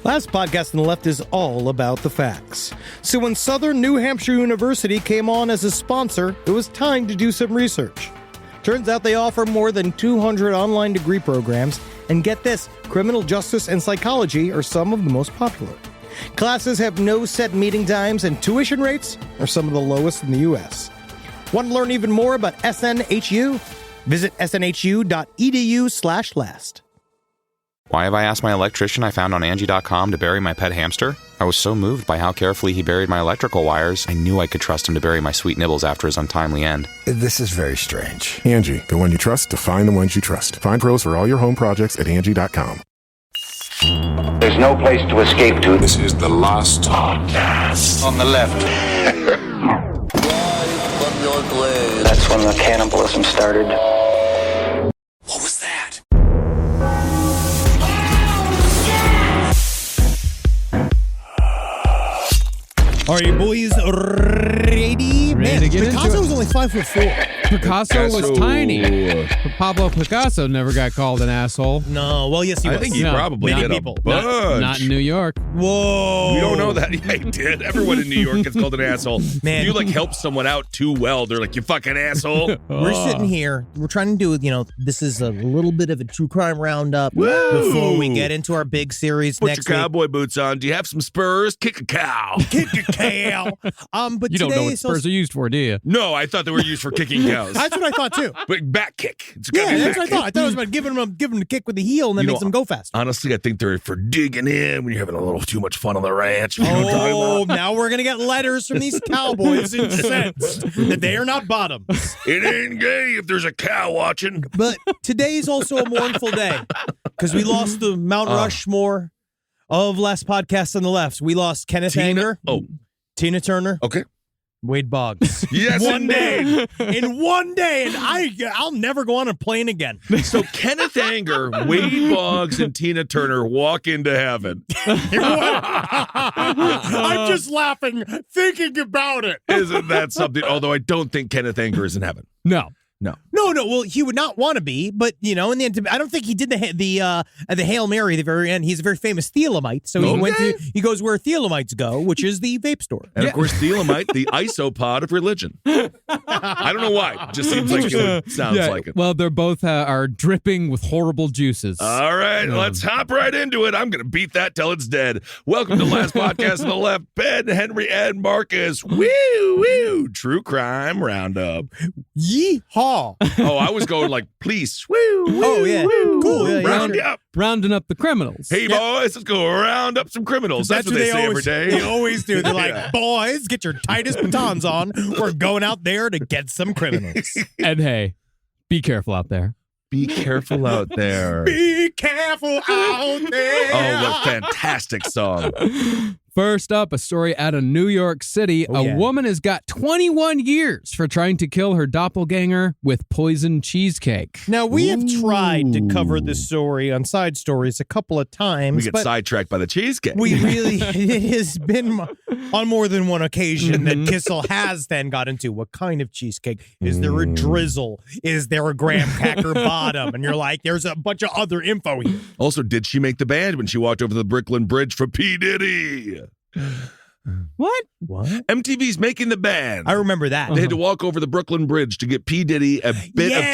Last podcast on the left is all about the facts. So when Southern New Hampshire University came on as a sponsor, it was time to do some research. Turns out they offer more than 200 online degree programs, and get this, criminal justice and psychology are some of the most popular. Classes have no set meeting times, and tuition rates are some of the lowest in the U.S. Want to learn even more about SNHU? Visit snhu.edu/last. Why have I asked my electrician I found on Angie.com to bury my pet hamster? I was so moved by how carefully he buried my electrical wires, I knew I could trust him to bury my sweet nibbles after his untimely end. This is very strange. Angie, the one you trust to find the ones you trust. Find pros for all your home projects at Angie.com. There's no place to escape to. This is the last podcast. On the left. That's when the cannibalism started. What was that? Are you boys ready? Man, to get into Picasso it? was only 5'4". Picasso was tiny. But Pablo Picasso never got called an asshole. No, well, yes, he was. I think he No, probably many did people. a bunch. Not in New York. Whoa. We don't know that. Yeah, he did. Everyone in New York gets called an asshole. Man. If you, help someone out too well, they're like, you fucking asshole. We're sitting here. We're trying to do, this is a little bit of a true crime roundup Woo! before we get into our big series Put next your week. cowboy boots on. Do you have some spurs? Kick a cow. Kick a cow. But You don't know today what is spurs are used for, do you? No, I thought they were used for kicking cows. That's what I thought too. But back kick. It's Yeah, gotta be that's back what I thought. I kick. thought it was about giving them a kick with the heel and then makes them go fast. Honestly, I think they're for digging in when you're having a little too much fun on the ranch. You know what I'm talking Oh, about? now we're going to get letters from these cowboys incensed that they are not bottoms. It ain't gay if there's a cow watching. But today's also a mournful day because we lost the Mount Rushmore of last podcast on the left. We lost Kenneth Anger, Tina Turner, Okay. Wade Boggs. Yes, one day. indeed. In one day, and I'll never go on a plane again. So Kenneth Anger, Wade Boggs, and Tina Turner walk into heaven. I'm just laughing thinking about it. Isn't that something? Although I don't think Kenneth Anger is in heaven. No. No. No. Well, he would not want to be, but in the end, I don't think he did the Hail Mary at the very end. He's a very famous Thelemite, so he goes where Thelemites go, which is the vape store. And of course, Thelemite, the isopod of religion. I don't know why. It just seems like it sounds like it. Well, they're both are dripping with horrible juices. All right, let's hop right into it. I'm going to beat that till it's dead. Welcome to the last podcast on the left. Ben, Henry, and Marcus. Woo! True Crime Roundup. Yeehaw! Oh, I was going please. Woo! Oh, yeah. Woo, Cool. Yeah, round sure. up. Rounding up the criminals. Hey, boys, let's go round up some criminals. That's what they say every day. They always do. They're like, boys, get your tightest batons on. We're going out there to get some criminals. And hey, be careful out there. Be careful out there. Be careful out there. Oh, what a fantastic song. First up, a story out of New York City. A woman has got 21 years for trying to kill her doppelganger with poisoned cheesecake. Now, we have tried to cover this story on Side Stories a couple of times. We get sidetracked by the cheesecake. We really, it has been on more than one occasion that Kissel has then got into what kind of cheesecake. Is there a drizzle? Is there a graham cracker bottom? And you're like, there's a bunch of other info here. Also, did she make the band when she walked over the Brooklyn Bridge for P. Diddy? What? MTV's Making the Band. I remember that. They had to walk over the Brooklyn Bridge to get P. Diddy a bit of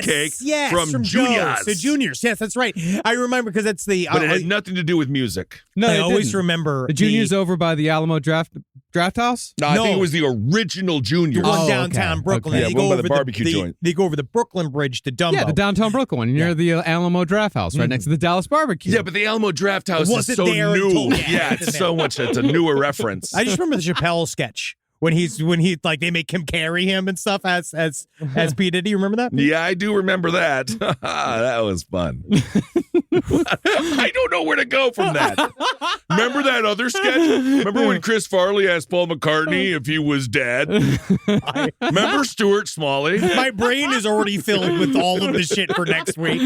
cheesecake from Junior's. So Junior's, yes, that's right. I remember because that's the... But it had nothing to do with music. No, I it always didn't. remember... The Junior's over by the Alamo Draft House? No, I think it was the original Junior's. The one downtown Brooklyn. Okay. They Yeah, one go by the over barbecue joint. They go over the Brooklyn Bridge to Dumbo. Yeah, the downtown Brooklyn one near the Alamo Draft House, right next to the Dallas Barbecue. Yeah, but the Alamo Draft House is so new. Yeah, it's so much. It's a newer reference. I just remember the Chappelle sketch when he they make him carry him and stuff as P. Diddy. You remember that? Yeah, I do remember that. That was fun. I don't know where to go from that. Remember that other sketch? Remember when Chris Farley asked Paul McCartney if he was dead? Remember Stuart Smalley? My brain is already filled with all of the shit for next week.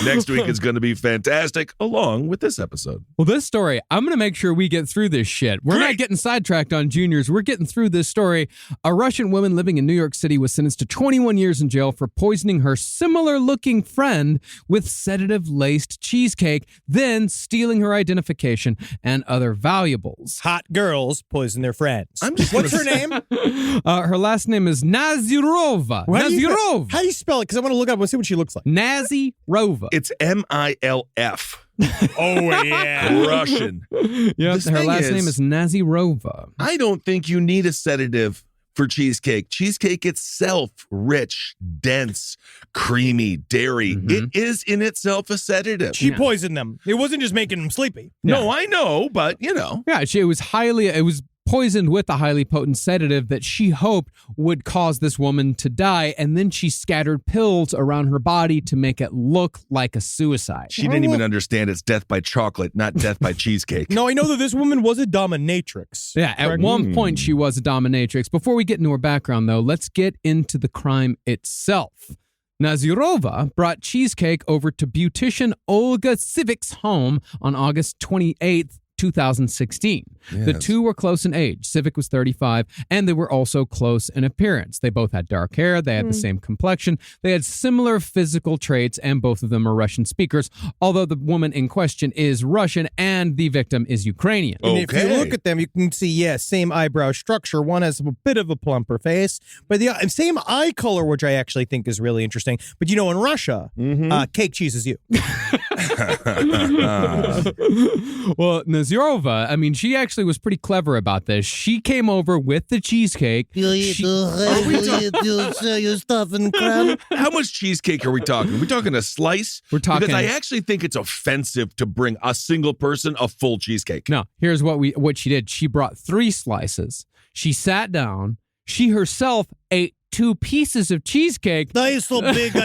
Next week is going to be fantastic, along with this episode. Well, this story, I'm going to make sure we get through this shit. We're not getting sidetracked on Juniors. We're getting through this story. A Russian woman living in New York City was sentenced to 21 years in jail for poisoning her similar-looking friend with sedative-laced cheesecake then stealing her identification and other valuables. Hot girls poison their friends. What's her name? Her last name is Nasyrova. Nasyrova. How do you spell it? Because I want to look up and see what she looks like. Nasyrova. It's MILF. Oh, yeah. Russian. Yep, her last name is Nasyrova. I don't think you need a sedative for cheesecake. Cheesecake itself, rich, dense, creamy, dairy. It is in itself a sedative. She poisoned them. It wasn't just making them sleepy. No, I know, but you know. Yeah, it was poisoned with a highly potent sedative that she hoped would cause this woman to die, and then she scattered pills around her body to make it look like a suicide. She didn't even understand it's death by chocolate, not death by cheesecake. No, I know that this woman was a dominatrix. Yeah, at one point she was a dominatrix. Before we get into her background, though, let's get into the crime itself. Nasyrova brought Cheesecake over to beautician Olga Civik's home on August 28th, 2016. The two were close in age. Civik was 35, and they were also close in appearance. They both had dark hair. They had the same complexion. They had similar physical traits, and both of them are Russian speakers, although the woman in question is Russian and the victim is Ukrainian. And if you look at them, you can see, same eyebrow structure. One has a bit of a plumper face, but the same eye color, which I actually think is really interesting. But you know, in Russia, cake cheeses you. Well, Nasyrova, I mean, she actually was pretty clever about this. She came over with the cheesecake. How much cheesecake are we talking? Are we talking a slice? We're talking. Because I actually think it's offensive to bring a single person a full cheesecake. No, here's what she did. She brought 3 slices. She sat down. She herself ate 2 pieces of cheesecake. I'm so big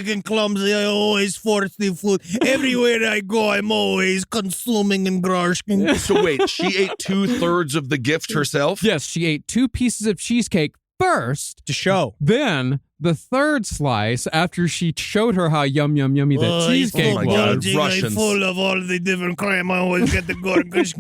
and clumsy. I always force the food. Everywhere I go, I'm always consuming and grushing. So wait, she ate 2/3 of the gift herself? Yes, she ate 2 pieces of cheesecake first. To show. Then the 3rd slice, after she showed her how yummy that cheesecake my God, was. Russians. I'm full of all the different crime. I always get the gush.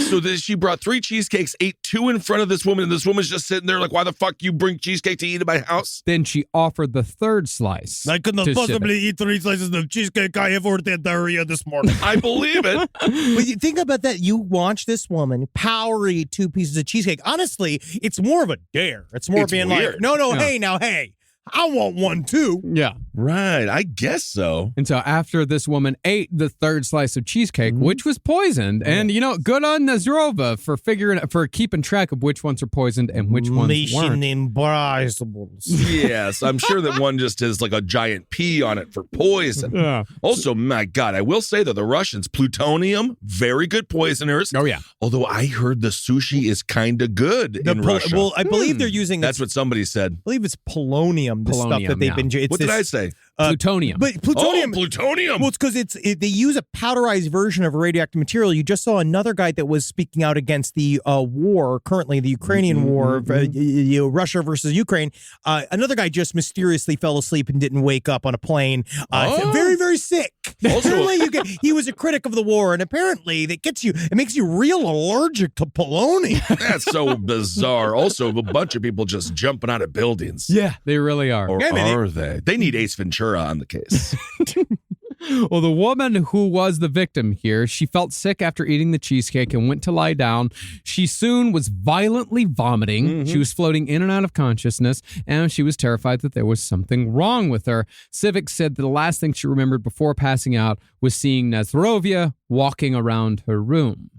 So she brought 3 cheesecakes, ate 2 in front of this woman, and this woman's just sitting there like, why the fuck you bring cheesecake to eat at my house? Then she offered the 3rd slice. I could not possibly eat 3 slices of cheesecake. I have ordered diarrhea this morning. I believe it. But you think about that. You watch this woman power eat 2 pieces of cheesecake. Honestly, it's more of a dare. It's more being weird. like, hey, I want one too. Yeah. Right, I guess so. And so after this woman ate the 3rd slice of cheesecake, which was poisoned, and good on Nasyrova for keeping track of which ones are poisoned and which ones weren't. Impossible. Yes, I'm sure that one just has like a giant P on it for poison. Yeah. Also, my God, I will say that the Russians, plutonium, very good poisoners. Oh, yeah. Although I heard the sushi is kind of good in Russia. Well, I believe they're using. That's what somebody said. I believe it's polonium. The stuff that they've been. What did I say? Plutonium. But plutonium. Oh, plutonium. Well, it's because they use a powderized version of a radioactive material. You just saw another guy that was speaking out against the war, currently the Ukrainian war, Russia versus Ukraine. Another guy just mysteriously fell asleep and didn't wake up on a plane. Very, very sick. Also, he was a critic of the war, and apparently it makes you real allergic to polonium. That's so bizarre. Also, a bunch of people just jumping out of buildings. Yeah, they really are. Or are they? They need Ace Ventura on the case. Well, the woman who was the victim here, she felt sick after eating the cheesecake and went to lie down. She soon was violently vomiting. She was floating in and out of consciousness, and she was terrified that there was something wrong with her. Civik said that the last thing she remembered before passing out was seeing Nasyrova walking around her room.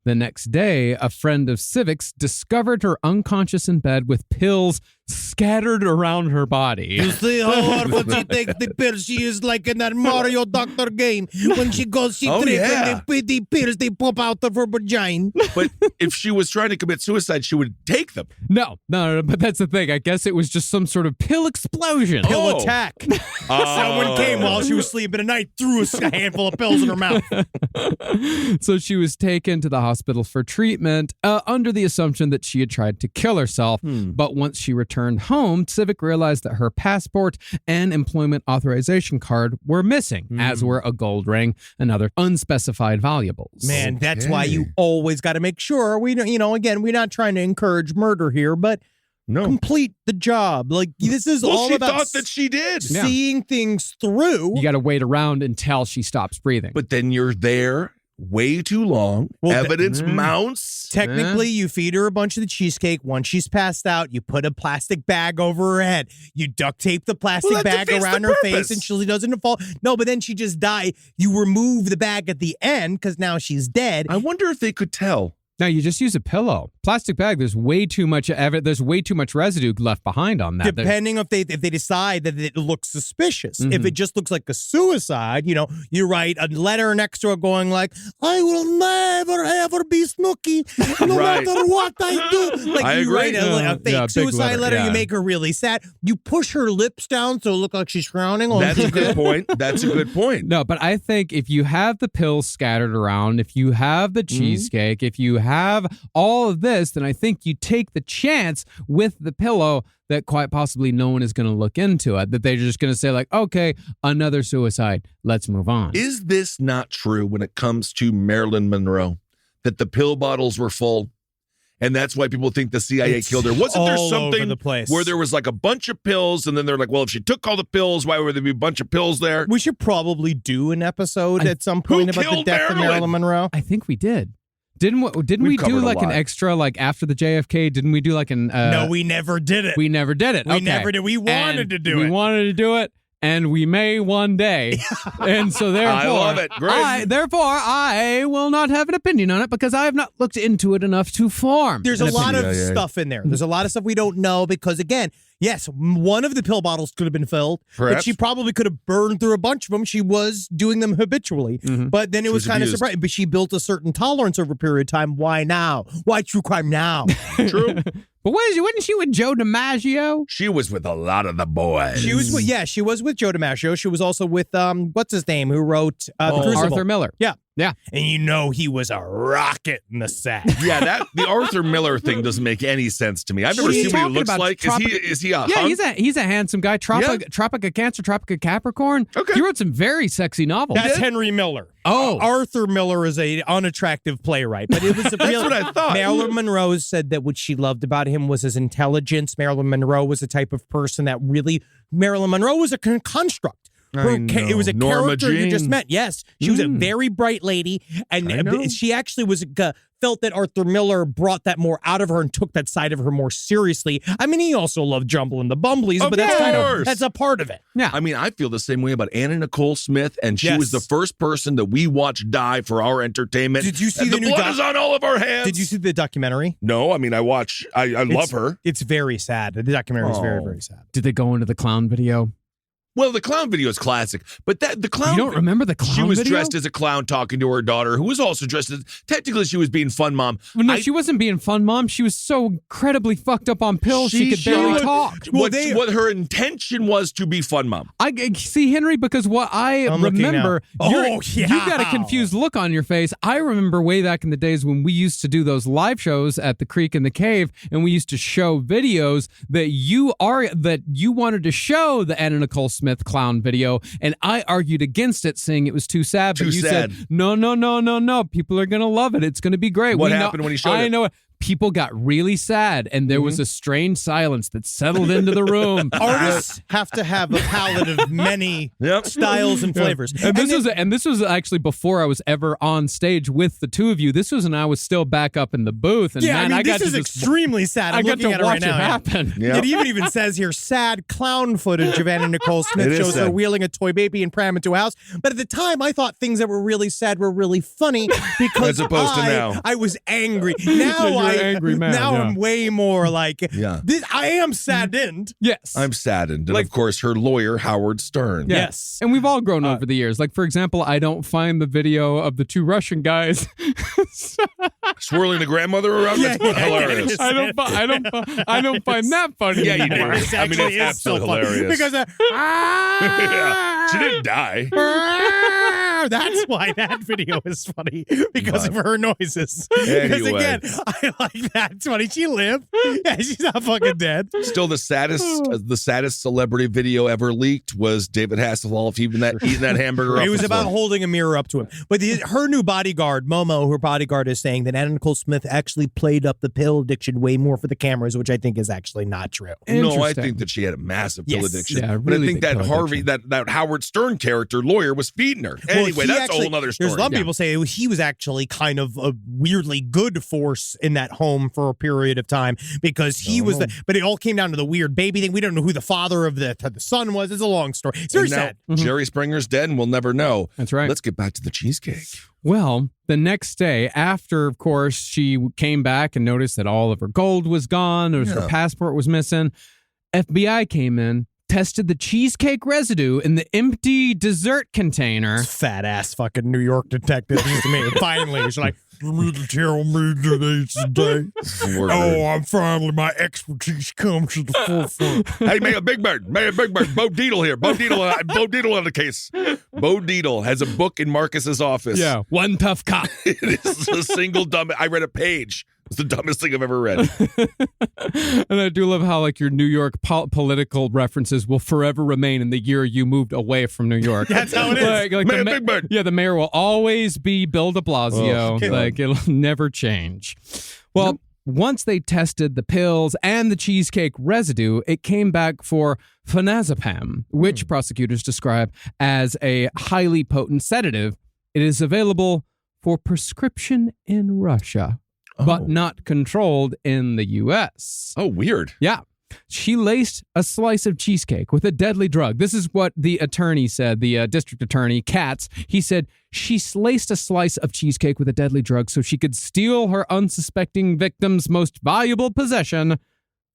The next day, a friend of Civik's discovered her unconscious in bed with pills scattered around her body. You see how hard when she takes the pills? She is like in that Mario Doctor game. When she goes, she trips and the pills, they pop out of her vagina. But if she was trying to commit suicide, she would take them. No, but that's the thing. I guess it was just some sort of pill explosion. Pill attack. Someone came while she was sleeping at night, threw a handful of pills in her mouth. So she was taken to the hospital for treatment under the assumption that she had tried to kill herself. But once she returned home, Civik realized that her passport and employment authorization card were missing, as were a gold ring and other unspecified valuables. Man, that's why you always got to make sure we're not trying to encourage murder here, but complete the job. Like, this is all she about thought that she did. seeing things through. You got to wait around until she stops breathing. But then you're there way too long. Evidence mounts. Technically, you feed her a bunch of the cheesecake. Once she's passed out, you put a plastic bag over her head. You duct tape the plastic bag around her face, and she doesn't fall. No, but then she just died. You remove the bag at the end because now she's dead. I wonder if they could tell. No, you just use a pillow. Plastic bag, there's way too much there's way too much residue left behind on that. Depending if they decide that it looks suspicious. If it just looks like a suicide, you write a letter next to it going like, I will never ever be Snooki, no matter what I do. Like, you write a fake suicide letter, you make her really sad. You push her lips down so it looks like she's frowning. That's a good point. That's a good point. No, but I think if you have the pills scattered around, if you have the cheesecake, if you have all of this, then I think you take the chance with the pillow that quite possibly no one is going to look into it, that they're just going to say like, okay, another suicide, let's move on. Is this not true when it comes to Marilyn Monroe, that the pill bottles were full? And that's why people think the CIA killed her. Wasn't there something where there was like a bunch of pills, and then they're like, well, if she took all the pills, why would there be a bunch of pills there? We should probably do an episode at some point about the death of Marilyn Monroe. I think we did. Didn't we do like an extra, like after the JFK? Didn't we do like an... No, we never did it. We never did it. We never did. We wanted to do it. We wanted to do it, and we may one day. And so therefore... I love it. Great. Therefore, I will not have an opinion on it because I have not looked into it enough to form. There's a lot of stuff in there. There's a lot of stuff we don't know because, again, yes, one of the pill bottles could have been filled, but she probably could have burned through a bunch of them. She was doing them habitually, but then it was kind of surprising. But she built a certain tolerance over a period of time. Why now? Why true crime now? True. But wasn't she with Joe DiMaggio? She was with a lot of the boys. She was with Joe DiMaggio. She was also with what's his name, who wrote The Crucible. Arthur Miller. Yeah. And he was a rocket in the set. Yeah, the Arthur Miller thing doesn't make any sense to me. I've never seen what he looks like. Is he a hunk? Yeah, he's a handsome guy. Tropic of Cancer, Tropic of Capricorn. Okay. He wrote some very sexy novels. That's Henry Miller. Oh. Arthur Miller is an unattractive playwright, but it was a That's what I thought. Marilyn Monroe said that what she loved about him was his intelligence. Marilyn Monroe was the type of person that Marilyn Monroe was a construct. It was a character you just met. Yes, she was a very bright lady, and she actually was felt that Arthur Miller brought that more out of her and took that side of her more seriously. I mean, he also loved Jumble and the Bumblies, but that's a part of it. Yeah, I mean, I feel the same way about Anna Nicole Smith, and she was the first person that we watched die for our entertainment. Did you see the new blood is on all of our hands? Did you see the documentary? No, I mean, I love her. It's very sad. The documentary is very, very sad. Did they go into the clown video? Well, the clown video is classic, but the clown... You don't remember the clown video? She was dressed as a clown talking to her daughter, who was also dressed as... Technically, she was being fun mom. Well, no, she wasn't being fun mom. She was so incredibly fucked up on pills, she could barely talk. What her intention was to be fun mom. I see, Henry, because what I remember... You got a confused look on your face. I remember way back in the days when we used to do those live shows at the Creek and the Cave, and we used to show videos that you wanted to show the Anna Nicole Smith clown video, and I argued against it, saying it was too sad. But you said, no, people are gonna love it. It's gonna be great. What happened when he showed it? I know it. People got really sad, and there was a strange silence that settled into the room. Artists have to have a palette of many styles and flavors. And this was actually before I was ever on stage with the two of you. This was when I was still back up in the booth. And this is extremely sad. I'm looking at it right now. Happen. It even says here, sad clown footage of Anna Nicole Smith shows her wheeling a toy baby and pram into a house. But at the time, I thought things that were really sad were really funny because as opposed to now. I was angry. Now angry man. Now I'm way more like this. I am saddened. Yes, I'm saddened, and of course, her lawyer Howard Stern. Yes, and we've all grown over the years. Like for example, I don't find the video of the two Russian guys swirling the grandmother around. Hilarious. I don't find that funny. Yeah, you do. I mean, it's absolutely hilarious because she didn't die. That's why that video is funny, because of her noises. Because Anyway. again, I like that. It's funny. She lived. Yeah, she's not fucking dead. Still, the saddest celebrity video ever leaked was David Hasselhoff eating that hamburger. It off was the about floor. holding a mirror up to him. But her new bodyguard, Momo, her bodyguard, is saying that Anna Nicole Smith actually played up the pill addiction way more for the cameras, which I think is actually not true. No, I Interesting. think that she had a massive pill Yes. addiction. Yeah, but I really think big that pill Harvey, that Howard Stern character lawyer was feeding her. Well, Anyway, he that's actually- a whole other story. There's a lot of people say he was actually kind of a weirdly good force in that home for a period of time, because he was but it all came down to the weird baby thing. We don't know who the father of the son was. It's a long story. It's very And now sad. Jerry Springer's dead, and we'll never know. That's right. Let's get back to the cheesecake. Well, the next day, after, of course, she came back and noticed that all of her gold was gone, or her passport was missing, FBI came in, tested the cheesecake residue in the empty dessert container. Fat ass fucking New York detective. Finally, she's like, "You need to tell me today's the day. Oh, I'm finally, my expertise comes to the forefront." Hey, Mayor Big Bird. Bo Deedle here. Bo Deedle on the case. Bo Deedle has a book in Marcus's office. Yeah, one tough cop. It is a single dumb. I read a page. It's the dumbest thing I've ever read. And I do love how, like, your New York political references will forever remain in the year you moved away from New York. That's how it is. Like Mayor the Big Bird. Yeah, the mayor will always be Bill de Blasio. Oh, like, it'll never change. Well, once they tested the pills and the cheesecake residue, it came back for phenazepam, which prosecutors describe as a highly potent sedative. It is available for prescription in Russia, but not controlled in the U.S. Oh, weird. Yeah. She laced a slice of cheesecake with a deadly drug. This is what the attorney said, the district attorney, Katz. He said she laced a slice of cheesecake with a deadly drug so she could steal her unsuspecting victim's most valuable possession,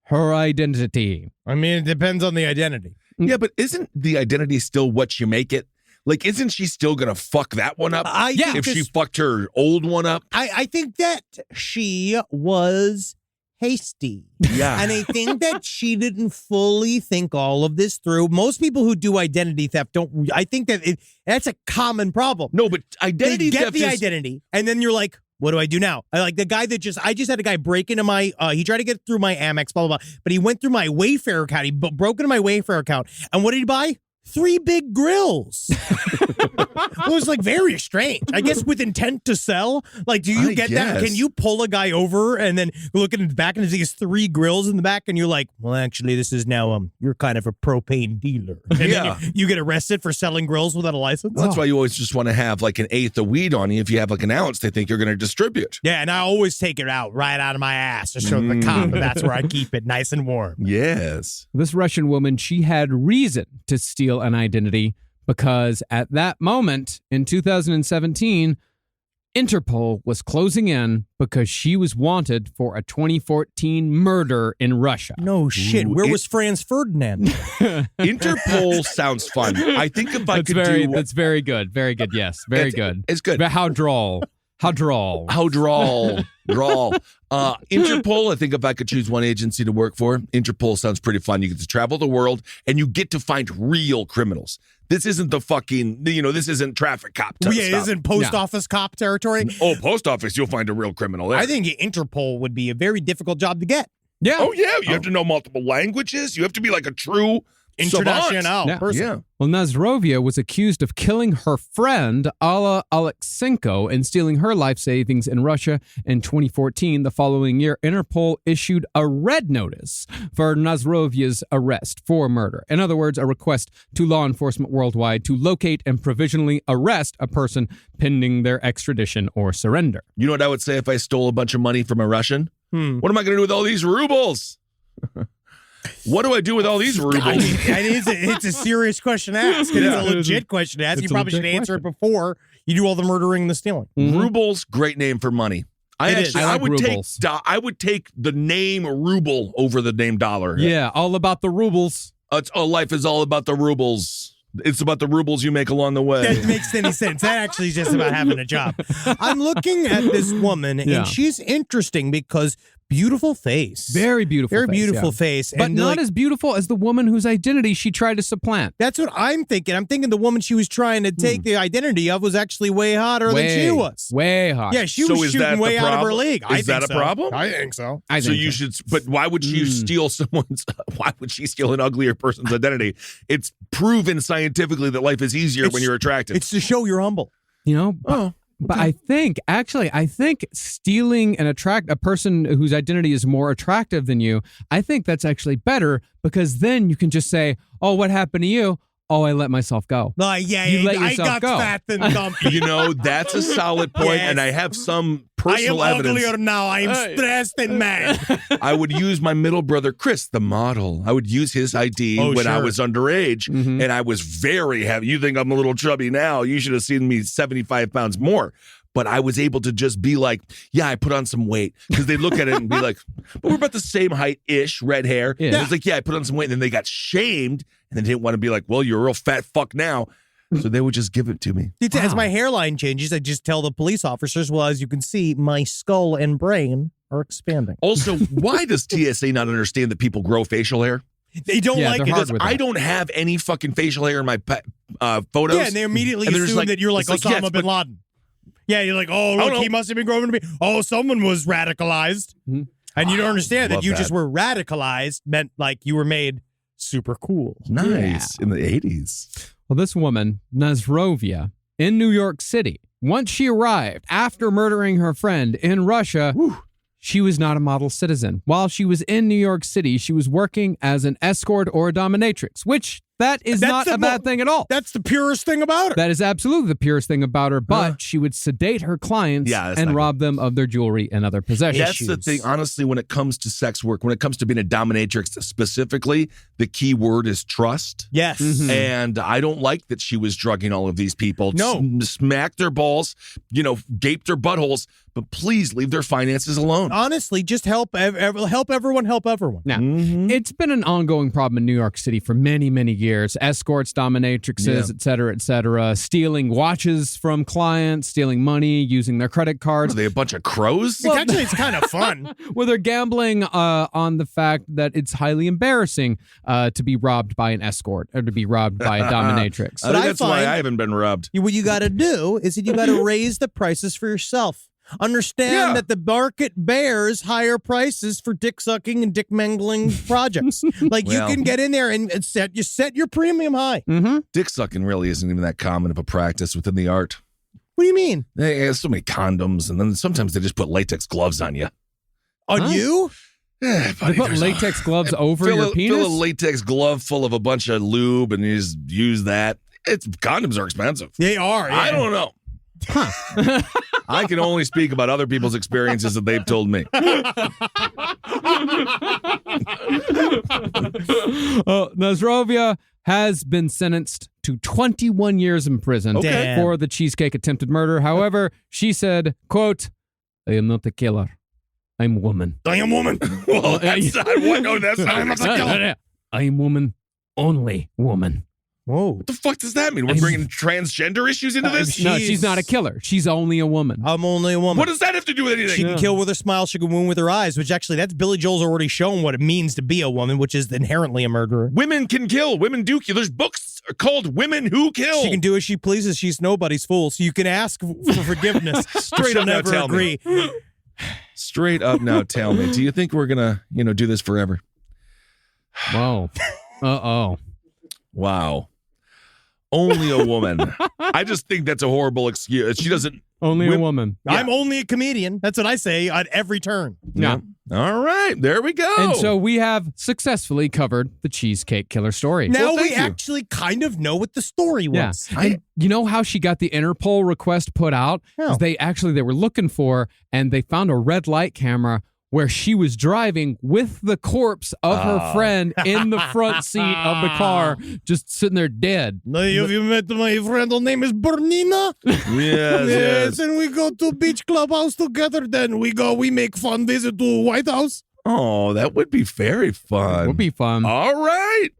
her identity. I mean, it depends on the identity. Yeah, but isn't the identity still what you make it? Like, isn't she still going to fuck that one up? If she fucked her old one up? I think that she was hasty. Yeah. And I think that she didn't fully think all of this through. Most people who do identity theft don't. I think that that's a common problem. No, but identity they get theft the is... identity, and then you're like, what do I do now? I like the guy that I just had a guy break into my, he tried to get through my Amex, blah, blah, blah, but he went through my Wayfair account. He broke into my Wayfair account. And what did he buy? 3 big grills. It was like very strange. I guess with intent to sell. Like, do you get that? Can you pull a guy over and then look in the back and see his 3 grills in the back, and you're like, well, actually, this is now you're kind of a propane dealer. And then you get arrested for selling grills without a license. Well, that's why you always just want to have like an eighth of weed on you. If you have like an ounce, they think you're going to distribute. Yeah, and I always take it right out of my ass to show the cop that that's where I keep it nice and warm. Yes. This Russian woman, she had reason to steal an identity because at that moment in 2017, Interpol was closing in because she was wanted for a 2014 murder in Russia. No shit. Where was Franz Ferdinand? Interpol sounds fun. I think if I could do... That's very good. Very good. Yes. Very good. It's good. But how droll. How droll. How droll. Droll. Interpol, I think if I could choose one agency to work for, Interpol sounds pretty fun. You get to travel the world and you get to find real criminals. This isn't the fucking, this isn't traffic cop stuff. Isn't post office cop territory? Oh, post office, you'll find a real criminal there. I think Interpol would be a very difficult job to get. Yeah. Oh, yeah. You have to know multiple languages. You have to be like a true international person. Yeah. Well, Nasyrova was accused of killing her friend, Alla Alexenko, and stealing her life savings in Russia in 2014. The following year, Interpol issued a red notice for Nasyrova's arrest for murder. In other words, a request to law enforcement worldwide to locate and provisionally arrest a person pending their extradition or surrender. You know what I would say if I stole a bunch of money from a Russian? What am I going to do with all these rubles? What do I do with all these rubles? I mean, it's a serious question to ask. It's a legit question to ask. You probably should answer it before you do all the murdering and the stealing. Rubles, great name for money. I would take the name ruble over the name dollar. Yeah, all about the rubles. Life is all about the rubles. It's about the rubles you make along the way. That makes any sense. That actually is just about having a job. I'm looking at this woman, and she's interesting because beautiful face. Very beautiful Very face, beautiful yeah. face. But And, not like, as beautiful as the woman whose identity she tried to supplant. That's what I'm thinking. I'm thinking the woman she was trying to take the identity of was actually way hotter than she was. Way hot. Yeah, she So was is that shooting the way out of her problem? league. Is that a problem? I think so. I So think you should, but why would she steal someone's, why would she steal an uglier person's identity? It's proven scientifically that life is easier when you're attractive. It's to show you're humble. You know, but I think stealing a person whose identity is more attractive than you, I think that's actually better because then you can just say, oh, what happened to you? Oh, I let myself go. Yeah, You let I yourself got go. fat and dumpy. You know, that's a solid point, Yes. and I have some I personal am evidence. uglier now. I am stressed and mad. I would use my middle brother, Chris, the model. I would use his ID when I sure. was underage, and I was very heavy. You think I'm a little chubby now. You should have seen me 75 pounds more. But I was able to just be like, yeah, I put on some weight. Because they look at it and be like, but we're about the same height-ish, red hair. Yeah. And I was like, yeah, I put on some weight. And then they got shamed, and they didn't want to be like, well, you're a real fat fuck now. So they would just give it to me. As my hairline changes, I just tell the police officers, well, as you can see, my skull and brain are expanding. Also, why does TSA not understand that people grow facial hair? They don't Yeah, like they're it. hard Because with I that. don't have any fucking facial hair in my photos. Yeah, and they immediately And they're just assume like- that you're like it's like, Osama yes, bin but- Laden. Yeah, you're like, oh, look, no. he must have been growing to be. Oh, someone was radicalized. Mm-hmm. And you don't understand that love you that. just were radicalized meant like you were made super cool. Nice. In the 80s. Well, this woman, Nasyrova, in New York City, once she arrived after murdering her friend in Russia, she was not a model citizen. While she was in New York City, she was working as an escort or a dominatrix, which that is That's not the a bad thing at all. That's the purest thing about her. That is absolutely the purest thing about her, but she would sedate her clients Yeah, that's and not rob them of their jewelry and other possessions. That's the thing, honestly, when it comes to sex work, when it comes to being a dominatrix specifically, the key word is trust. Yes. And I don't like that she was drugging all of these people. No. Smacked their balls, gaped their buttholes, but please leave their finances alone. Honestly, just help everyone help everyone. Now, it's been an ongoing problem in New York City for many, many years. Escorts, dominatrixes, et cetera, stealing watches from clients, stealing money, using their credit cards. Are they a bunch of crows? It's kind of fun. Well, they're gambling on the fact that it's highly embarrassing to be robbed by an escort or to be robbed by a dominatrix. I think I that's why find- I haven't been robbed. What you got to do is that you got to raise the prices for yourself. Understand that the market bears higher prices for dick sucking and dick mangling projects. Like Well. you can get in there and set your premium high. Dick sucking really isn't even that common of a practice within the art. What do you mean? There's so many condoms, and then sometimes they just put latex gloves on you. On you? Yeah, They put latex gloves over your penis? Fill a latex glove full of a bunch of lube and you just use that. Condoms are expensive. They are. I don't know. I can only speak about other people's experiences that they've told me. Nasyrova has been sentenced to 21 years in prison Okay. for the Cheesecake attempted murder. However, she said, quote, I am not a killer. I'm a woman. I am woman. Well, that's not what. No, that's not. I am woman. Only woman. Whoa. What the fuck does that mean? We're bringing transgender issues into this? No, she's not a killer. She's only a woman. I'm only a woman. What does that have to do with anything? She can kill with her smile. She can wound with her eyes, which actually, that's Billy Joel's already shown what it means to be a woman, which is inherently a murderer. Women can kill. Women do kill. There's books called Women Who Kill. She can do as she pleases. She's nobody's fool. So you can ask for forgiveness. Straight She'll up now, never tell agree. me. Straight up now, tell me. Do you think we're going to, do this forever? Whoa. Uh-oh. Wow. Only a woman. I just think that's a horrible excuse. She doesn't. Only a woman. I'm only a comedian. That's what I say at every turn. No. All right. There we go. And so we have successfly covered the Cheesecake Killer story. Now thank we you. actually kind of know what the story Yeah. was. And you know how she got the Interpol request put out? How? They were looking for her, and they found a red light camera where she was driving with the corpse of her friend in the front seat of the car, just sitting there dead. Now, have you met my friend? Her name is Bernina. Yes. And we go to beach clubhouse together. Then we make fun visit to White House. Oh, that would be very fun. Would be fun. All right.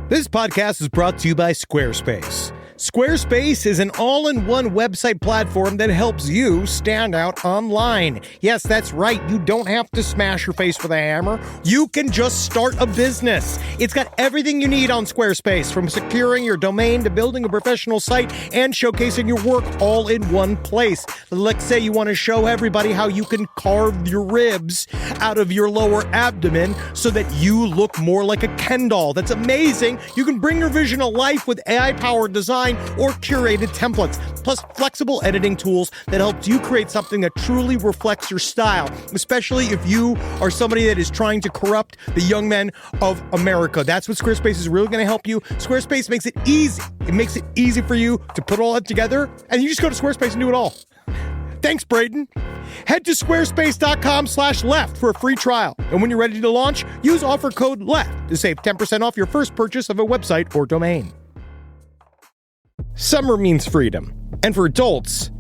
This podcast is brought to you by Squarespace. Squarespace is an all-in-one website platform that helps you stand out online. Yes, that's right. You don't have to smash your face with a hammer. You can just start a business. It's got everything you need on Squarespace, from securing your domain to building a professional site and showcasing your work all in one place. Let's say you want to show everybody how you can carve your ribs out of your lower abdomen so that you look more like a Ken doll. That's amazing. You can bring your vision to life with AI-powered design or curated templates, plus flexible editing tools that helps you create something that truly reflects your style, especially if you are somebody that is trying to corrupt the young men of America. That's what Squarespace is really going to help you. Squarespace makes it easy. It makes it easy for you to put all that together, and you just go to Squarespace and do it all. Thanks, Braden. Head to squarespace.com/left for a free trial. And when you're ready to launch, use offer code LEFT to save 10% off your first purchase of a website or domain. Summer means freedom. And for adults,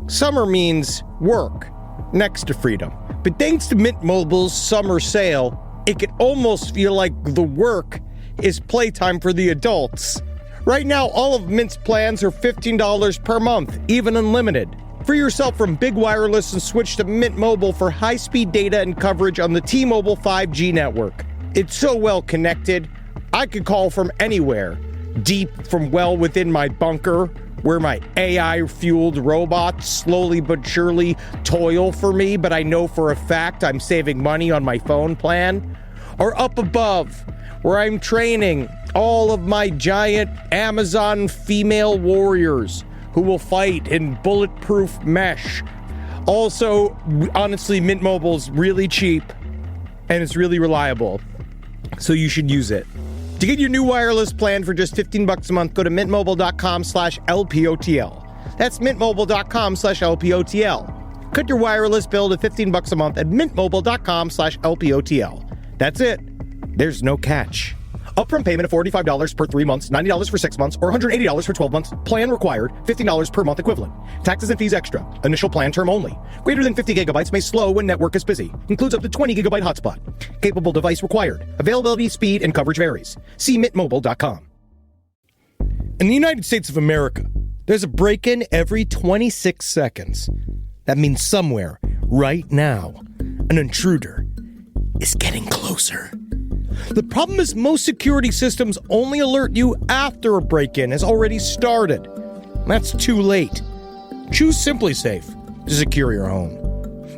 summer means work next to freedom. But thanks to Mint Mobile's summer sale, it can almost feel like the work is playtime for the adults. Right now, all of Mint's plans are $15 per month, even unlimited. Free yourself from big wireless and switch to Mint Mobile for high-speed data and coverage on the T-Mobile 5G network. It's so well connected, I could call from anywhere. Deep from well within my bunker, where my AI-fueled robots slowly but surely toil for me, but I know for a fact I'm saving money on my phone plan. Or up above, where I'm training all of my giant Amazon female warriors who will fight in bulletproof mesh. Also, honestly, Mint Mobile's really cheap and it's really reliable, so you should use it. To get your new wireless plan for just $15 a month, go to mintmobile.com/LPOTL. That's mintmobile.com/LPOTL. Cut your wireless bill to $15 a month at mintmobile.com/LPOTL. That's it. There's no catch. Upfront payment of $45 per 3 months, $90 for 6 months, or $180 for 12 months. Plan required, $15 per month equivalent. Taxes and fees extra. Initial plan term only. Greater than 50 gigabytes may slow when network is busy. Includes up to 20 gigabyte hotspot. Capable device required. Availability, speed, and coverage varies. See mintmobile.com. In the United States of America, there's a break-in every 26 seconds. That means somewhere, right now, an intruder is getting closer. The problem is most security systems only alert you after a break-in has already started. That's too late. Choose SimpliSafe to secure your home.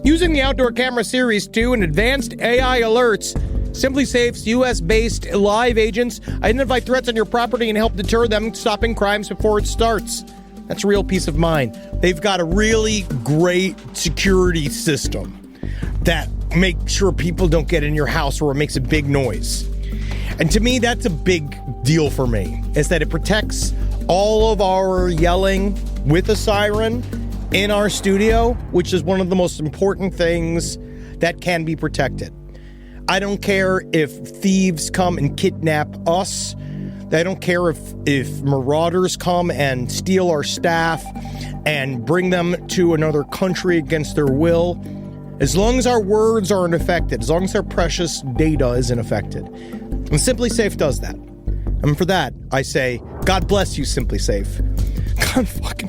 Using the Outdoor Camera Series 2 and advanced AI alerts, SimpliSafe's US-based live agents identify threats on your property and help deter them, stopping crimes before it starts. That's real peace of mind. They've got a really great security system that make sure people don't get in your house or it makes a big noise. And to me, that's a big deal for me, is that it protects all of our yelling with a siren in our studio, which is one of the most important things that can be protected. I don't care if thieves come and kidnap us. I don't care if marauders come and steal our staff and bring them to another country against their will. As long as our words aren't affected, as long as our precious data isn't affected. And SimpliSafe does that. And for that, I say, God bless you, SimpliSafe.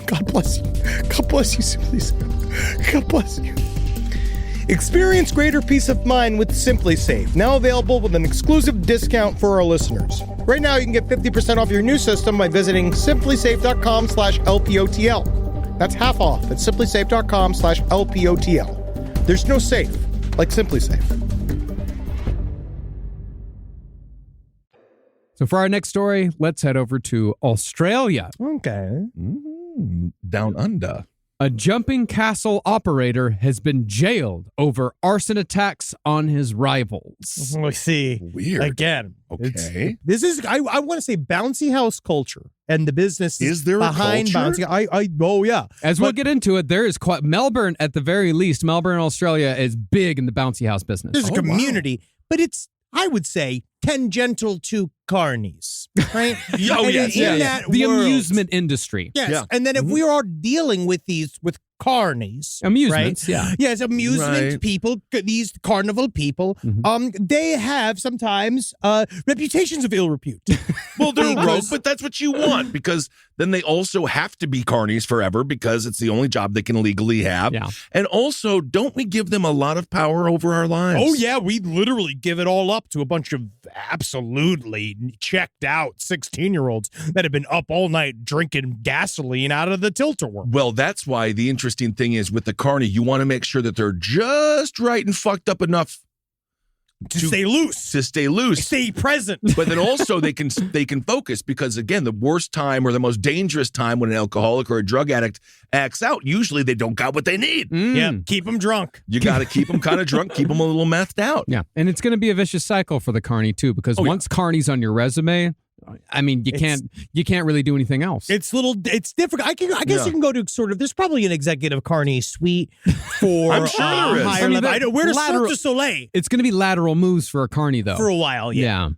God bless you. God bless you, SimpliSafe. God bless you. Experience greater peace of mind with SimpliSafe, now available with an exclusive discount for our listeners. Right now, you can get 50% off your new system by visiting simplisafe.com/LPOTL. That's half off at simplisafe.com/LPOTL. There's no safe like SimpliSafe. So for our next story, let's head over to Australia. Okay. Down under. A jumping castle operator has been jailed over arson attacks on his rivals. Let's see. Weird. Again. Okay. This is, I want to say, bouncy house culture and the business Is there a behind culture? bouncy. Oh, yeah. We'll get into it, there is quite, Melbourne, at the very least, Melbourne, Australia is big in the bouncy house business. There's a community, but it's, I would say, tangential to carnies, right? Oh, And yes, in yeah, that The world- amusement industry. Yes, Yeah. and then if we are dealing with carnies, Amusements, right? yeah. Yes, amusement Right. people, these carnival people, they have sometimes reputations of ill repute. Well, they're Because- rogue, but that's what you want because then they also have to be carnies forever because it's the only job they can legally have. Yeah. And also, don't we give them a lot of power over our lives? Oh, yeah, we literally give it all up to a bunch of absolutely checked out 16-year-olds that have been up all night drinking gasoline out of the tilt-a-whirl. Well, that's why the interesting thing is with the carny, you want to make sure that they're just right and fucked up enough To stay loose. to stay loose. Stay present. But then also they can focus because again, the worst time or the most dangerous time when an alcoholic or a drug addict acts out, usually they don't got what they need. Yeah, keep them drunk. You got to keep them kind of drunk, keep them a little methed out. Yeah, and it's going to be a vicious cycle for the carny too, because once carny's on your resume, I mean, you can't really do anything else. It's difficult. I guess you can go to sort of. There's probably an executive carny suite for I'm sure there is. higher I mean, level. the I know where to lateral- Cirque du Soleil It's going to be lateral moves for a carny though. for a while. Yeah.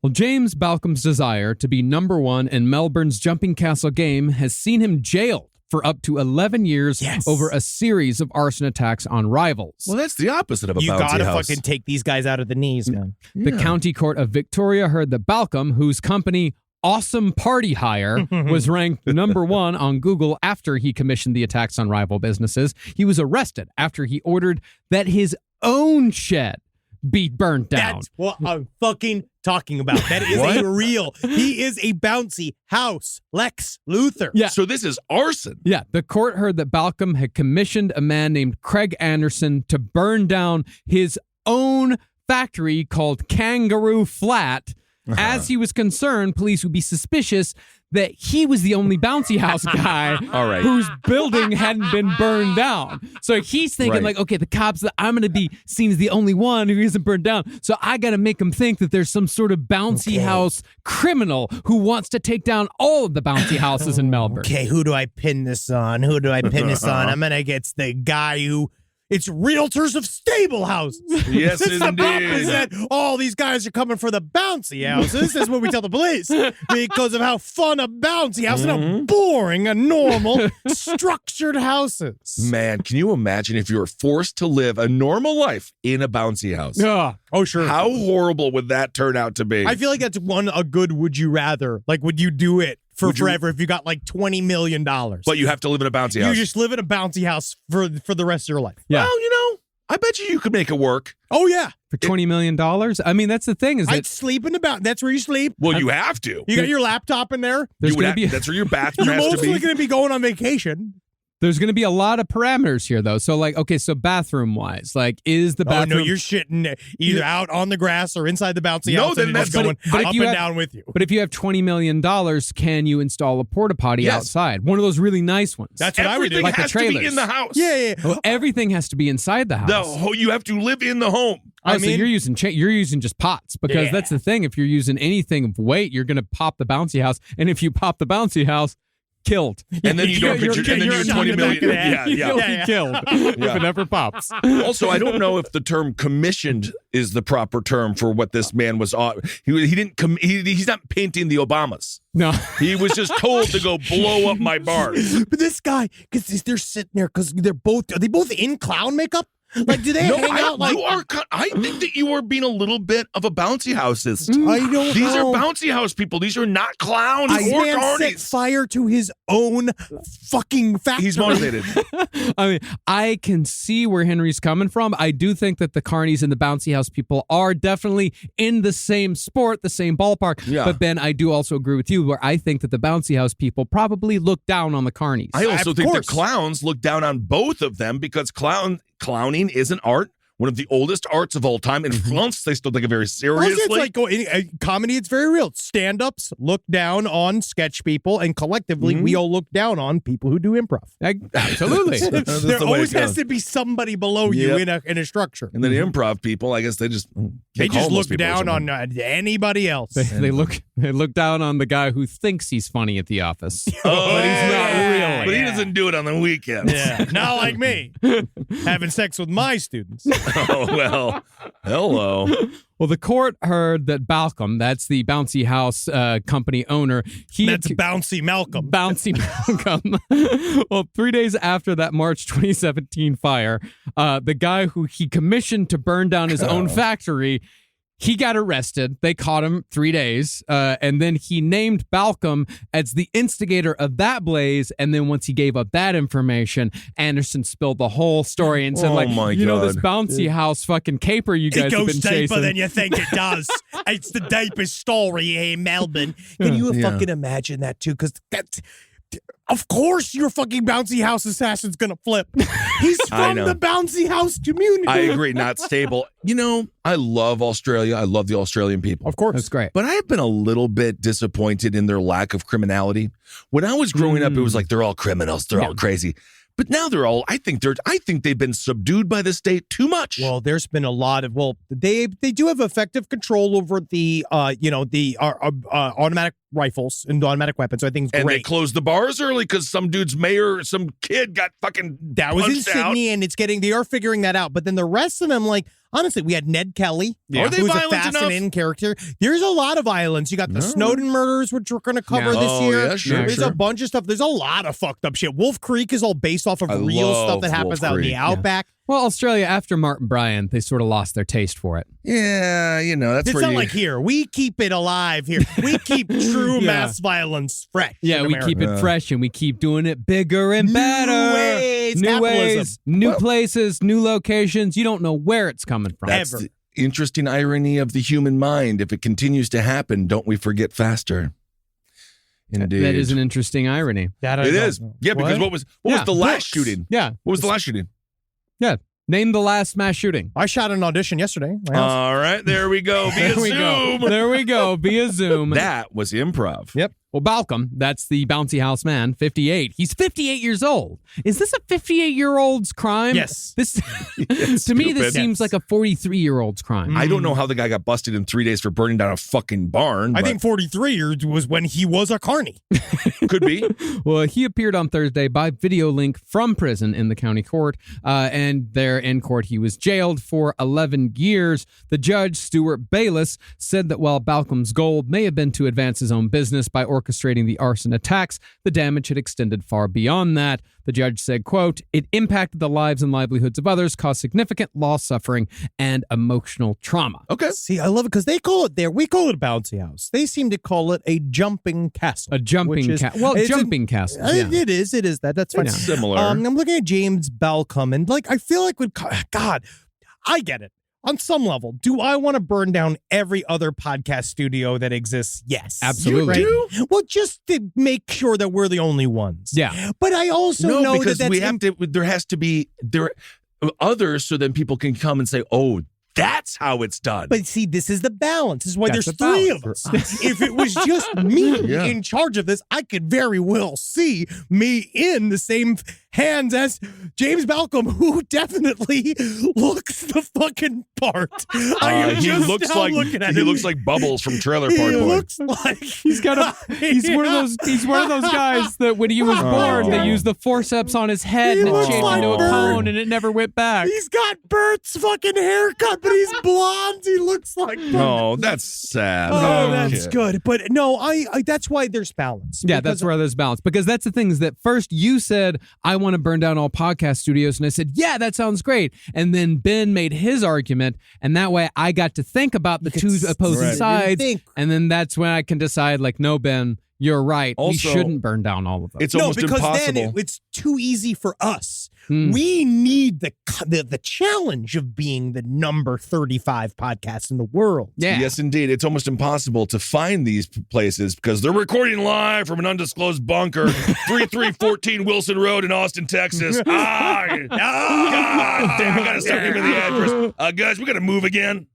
Well, James Balcom's desire to be number one in Melbourne's jumping castle game has seen him jailed for up to 11 years over a series of arson attacks on rivals. Well, that's the opposite of a You bouncy gotta house. fucking take these guys out of the knees, man. The County Court of Victoria heard that Balcom, whose company Awesome Party Hire was ranked number one on Google after he commissioned the attacks on rival businesses, he was arrested after he ordered that his own shed be burnt down. That's what I'm fucking talking about. That is What? a real. He is a bouncy house Lex Luthor. Yeah. So this is arson. Yeah, the court heard that Balcom had commissioned a man named Craig Anderson to burn down his own factory called Kangaroo Flat. As he was concerned, police would be suspicious that he was the only bouncy house guy All right. whose building hadn't been burned down. So he's thinking Right. like, okay, the cops, I'm going to be seen as the only one who isn't burned down. So I got to make him think that there's some sort of bouncy house criminal who wants to take down all of the bouncy houses in Melbourne. Okay, who do I pin this on? I'm gonna get the guy who. It's realtors of stable houses. Yes, This is the problem indeed. is that all these guys are coming for the bouncy houses. This is what we tell the police because of how fun a bouncy house and how boring a normal structured house is. Man, can you imagine if you were forced to live a normal life in a bouncy house? Yeah. Oh, sure. How horrible would that turn out to be? I feel like that's a good would you rather. Like, would you do it for Would you- forever if you got like $20 million? But you have to live in a bouncy you house. just live in a bouncy house for the rest of your life. Yeah. Well, I bet you could make it work. Oh, yeah. For $20 million? I mean, that's the thing is that I'd sleep in the bouncy. That's where you sleep. Well, you have to. You got your laptop in there. there's You would going have- to be that's where your bathroom You're has to mostly be. going to be going on vacation. there's going to be a lot of parameters here though. So like, okay, so bathroom wise, like is the Oh, bathroom no, you're shitting either out on the grass or inside the bouncy No, house. then and it's that's- going but if up you and have- down with you. But if you have $20 million, can you install a porta potty Yes. outside? One of those really nice ones. That's what I would do. Everything Like the has to be trailers. in the house. Yeah. Well, everything has to be inside the house. You have to live in the home. Oh, I so mean- you're using just pots because Yeah. that's the thing. If you're using anything of weight, you're going to pop the bouncy house, and if you pop the bouncy house, killed. And then you don't You're- get your, and then you're you're shot 20 in the back million. of the head. Yeah, yeah. You'll Yeah. be killed if it ever pops. Also, I don't know if the term commissioned is the proper term for what this man was. He didn't. He's not painting the Obamas. No. He was just told to go blow up my bars. But this guy, because they're sitting there, because are they both in clown makeup? Like, do they hang out like? I think that you are being a little bit of a bouncy houseist. I don't These know. are bouncy house people. These are not clowns This or man set carnies. fire to his own fucking factory. He's motivated. I mean, I can see where Henry's coming from. I do think that the carnies and the bouncy house people are definitely in the same sport, the same ballpark. Yeah. But Ben, I do also agree with you where I think that the bouncy house people probably look down on the carnies. I also Of think the course. clowns look down on both of them because clowning is an art, one of the oldest arts of all time. In France, they still take it very Also, seriously. it's like comedy. It's very real. Stand-ups look down on sketch people, and collectively, we all look down on people who do improv. Absolutely. That's There the way always it has goes. to be somebody below you Yep. in a structure. And then the improv people, I guess they just Look down on anybody else. They look down on the guy who thinks he's funny at the office. Oh, but he's not really. But he doesn't doesn't do it on the weekends. Yeah, not like me. Having sex with my students. Oh, well, hello. Well, the court heard that Balcom, that's the Bouncy House company owner, That's Bouncy Malcolm. Bouncy Malcolm. Well, 3 days after that March 2017 fire, the guy who he commissioned to burn down his own factory, he got arrested. They caught him 3 days. And then he named Balcom as the instigator of that blaze. And then once he gave up that information, Anderson spilled the whole story and said, you know, this Bouncy House fucking caper you guys have been chasing. It goes deeper than you think it does. It's the deepest story here in Melbourne. Can you fucking imagine that, too? Because that's... Of course your fucking Bouncy House assassin's gonna flip. He's from the Bouncy House community. I agree, not stable. You know, I love Australia. I love the Australian people. Of course. That's great. But I have been a little bit disappointed in their lack of criminality. When I was growing up, it was like they're all criminals. They're all crazy. But now they're all, I think they've been subdued by the state too much. Well, there's been a lot of, they do have effective control over the, automatic rifles and automatic weapons. So I think it's great. And they closed the bars early because some kid got fucking That was in Sydney, and they are figuring that out. But then the rest of them, honestly, we had Ned Kelly. Are they who's a violent fascinating enough? character. There's a lot of violence. You got the Snowden murders, which we're going to cover this year. Yeah, sure, There's a bunch of stuff. There's a lot of fucked up shit. Wolf Creek is all based off of real stuff that happens out in the outback. Well, Australia, after Martin Bryan, they sort of lost their taste for it. Yeah, that's It's not like here. We keep it alive here. We keep true mass violence fresh. Yeah, we keep it fresh and we keep doing it bigger and better. New ways, new places, new locations. You don't know where it's coming from. That's the interesting irony of the human mind. If it continues to happen, don't we forget faster? Indeed. That is an interesting irony. It is. Yeah, because what was the last shooting? Yeah. What was the last shooting? Yeah. Name the last mass shooting. I shot an audition yesterday. All right, there we go. Via Zoom. There we go. Via Zoom. That was improv. Yep. Well, Balcom, that's the Bouncy House man, 58. He's 58 years old. Is this a 58-year-old's crime? Yes. This to me, this seems like a 43-year-old's crime. I don't know how the guy got busted in 3 days for burning down a fucking barn. I think 43 years was when he was a carny. Could be. Well, he appeared on Thursday by video link from prison in the county court. And there in court, he was jailed for 11 years. The judge, Stuart Bayless, said that while Balcom's goal may have been to advance his own business by orchestrating the arson attacks, the damage had extended far beyond that. The judge said, quote, "It impacted the lives and livelihoods of others, caused significant loss, suffering, and emotional trauma." Okay. See, I love it because we call it a bouncy house. They seem to call it a jumping castle. A jumping castle. Well, jumping castles. Yeah. It is. That's fine. It's similar. I'm looking at James Balcom, and I feel like God, I get it. On some level, do I want to burn down every other podcast studio that exists? Yes. Absolutely. You do? Well, just to make sure that we're the only ones. Yeah. But I also know because that there has to be others so then people can come and say, oh, that's how it's done. But see, this is the balance. This is why That's there's the three balance of us. If it was just me in charge of this, I could very well see me in the same hands as James Balcom, who definitely looks the fucking part. He looks like Bubbles from Trailer Park Boy. Looks like he's one of those guys that when he was born, they used the forceps on his head and it changed into a cone and it never went back. He's got Bert's fucking haircut, but he's blonde. He looks like Bert. Oh, that's sad. Oh, that's good. But no, I that's why there's balance. Yeah, that's where there's balance. Because that's the thing is that first you said, I want to burn down all podcast studios. And I said, yeah, that sounds great. And then Ben made his argument. And that way I got to think about the two opposing sides. And then that's when I can decide, no, Ben, you're right. Also, we shouldn't burn down all of them. It's almost impossible. Then it's too easy for us. We need the challenge of being the number 35 podcast in the world. Yeah. Yes, indeed. It's almost impossible to find these places because they're recording live from an undisclosed bunker, 3314 Wilson Road in Austin, Texas. God damn, I gotta start giving the address. Guys, we gotta move again.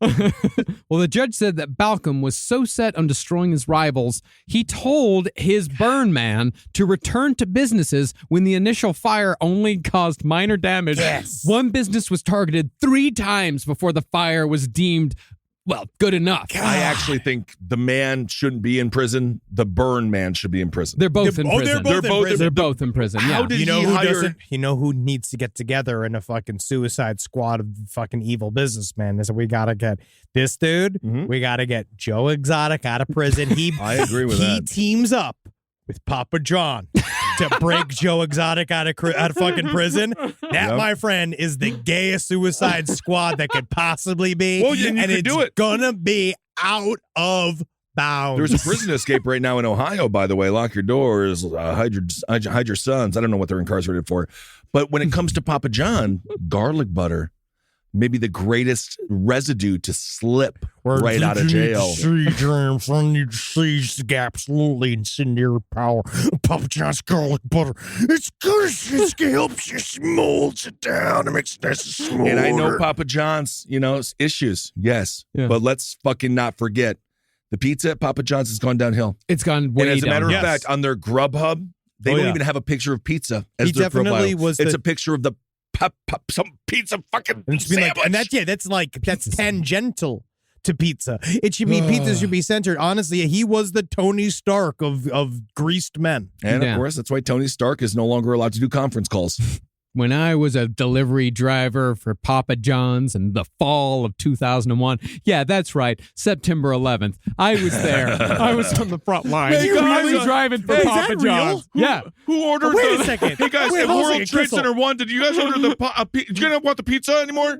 Well, the judge said that Balcom was so set on destroying his rivals, he told his burn man to return to businesses when the initial fire only caused minor damage. Yes. One business was targeted 3 times before the fire was deemed well, good enough. I actually think the man shouldn't be in prison. The burn man should be in prison. They're both in prison. They're both in prison. How Yeah. did You know he who hire? doesn't? You know who needs to get together in a fucking suicide squad of fucking evil businessmen? Is we gotta get this dude. We gotta get Joe Exotic out of prison. I agree with he that. teams up with Papa John to break Joe Exotic out of fucking prison. That, my friend, is the gayest suicide squad that could possibly be. Well, and you could it's do it. Gonna be out of bounds. There's a prison escape right now in Ohio, by the way. Lock your doors, hide your sons. I don't know what they're incarcerated for. But when it comes to Papa John, garlic butter, maybe the greatest residue to slip right out of jail. I need to seize absolutely incendiary power. Papa John's garlic butter. It's good. It helps you smolds it down. It makes it nice and smooth. And I know Papa John's, issues. Yes. Yeah. But let's fucking not forget the pizza at Papa John's has gone downhill. It's gone way And as a matter down. of fact, on their Grubhub, they don't even have a picture of pizza as He their definitely profile. was It's the- a picture of the some pizza fucking And it's been sandwich. that's tangential to pizza. It should be pizza should be centered. Honestly, he was the Tony Stark of greased men. And Yeah. of course, that's why Tony Stark is no longer allowed to do conference calls. When I was a delivery driver for Papa John's in the fall of 2001. Yeah, that's right. September 11th. I was there. I was on the front line. Hey, I guys, was driving for is Papa that real? John's. Yeah. Who ordered Wait a the... second. Hey, guys, Wait, at hold on a World second, Trade Crystal. Center 1, did you guys order the... you don't want the pizza anymore?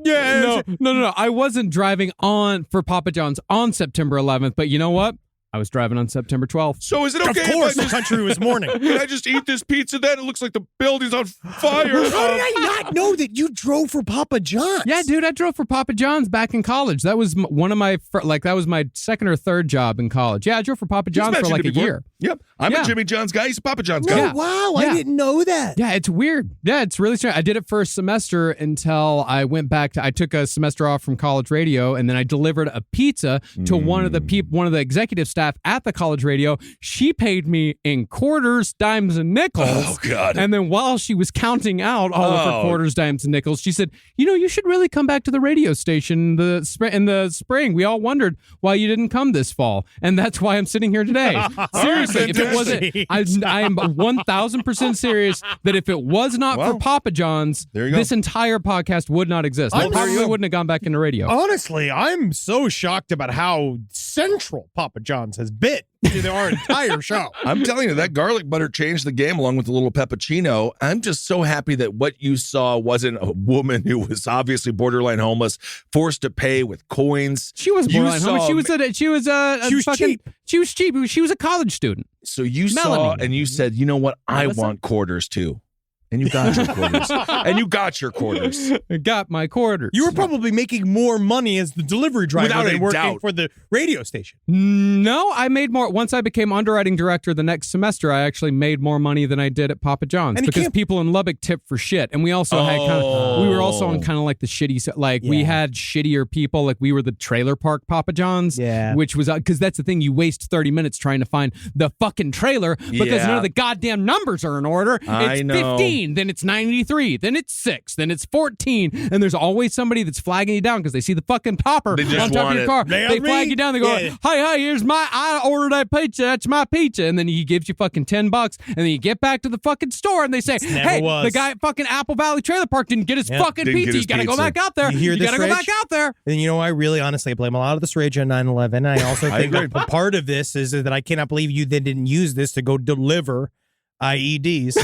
No. I wasn't driving on for Papa John's on September 11th, but you know what? I was driving on September 12th. So is it okay Of course, if I the country was mourning. Can I just eat this pizza then? It looks like the building's on fire. How did I not know that you drove for Papa John's? Yeah, dude, I drove for Papa John's back in college. That was one of my that was my second or third job in college. Yeah, I drove for Papa He's John's for mentioned like it a before. year. Yep. I'm Yeah. a Jimmy John's guy. He's a Papa John's No, guy. Yeah. wow, Yeah. I didn't know that. Yeah, it's weird. Yeah, it's really strange. I did it for a semester until I went back to. I took a semester off from college radio, and then I delivered a pizza to one of the executive staff at the college radio. She paid me in quarters, dimes, and nickels. Oh, God. And then while she was counting out all of her quarters, dimes, and nickels, she said, you should really come back to the radio station in the spring. We all wondered why you didn't come this fall. And that's why I'm sitting here today. Seriously, if it wasn't, I am 1,000% serious that if it was not for Papa John's, there you go. this entire podcast would not exist. I probably wouldn't have gone back into radio. Honestly, I'm so shocked about how central Papa John's has been to our entire show. I'm telling you, that garlic butter changed the game along with the little peppuccino. I'm just so happy that what you saw wasn't a woman who was obviously borderline homeless, forced to pay with coins. She was You borderline homeless. saw- She was cheap. She was cheap. She was a college student. So you saw Melanie. and you said, you know what? I Melissa? want quarters too. And you got your quarters. And you got your quarters. I got my quarters. You were probably making more money as the delivery driver Without than a working doubt. for the radio station. No, I made more. Once I became underwriting director the next semester, I actually made more money than I did at Papa John's And it because can't- people in Lubbock tip for shit. And we also had we were also on kind of like the shitty, we Yeah. had shittier people. Like we were the trailer park Papa John's, Yeah. which was, because that's the thing, you waste 30 minutes trying to find the fucking trailer because Yeah. none of the goddamn numbers are in order. I It's know. 15, then it's 93, then it's 6, then it's 14. And there's always somebody that's flagging you down because they see the fucking popper They just on top of want your it. car. They They agree. flag you down. They go, Yeah. hey, here's I ordered that pizza. That's my pizza. And then he gives you fucking $10. And then you get back to the fucking store and they say, never hey, was. the guy at fucking Apple Valley Trailer Park didn't get his fucking Didn't get pizza. his You got to go pizza. back out there. You hear this, got to go Rich? back out there. And you know, I really honestly blame a lot of this rage on 9/11. I also I think agree. a part of this is that I cannot believe you then didn't use this to go deliver IEDs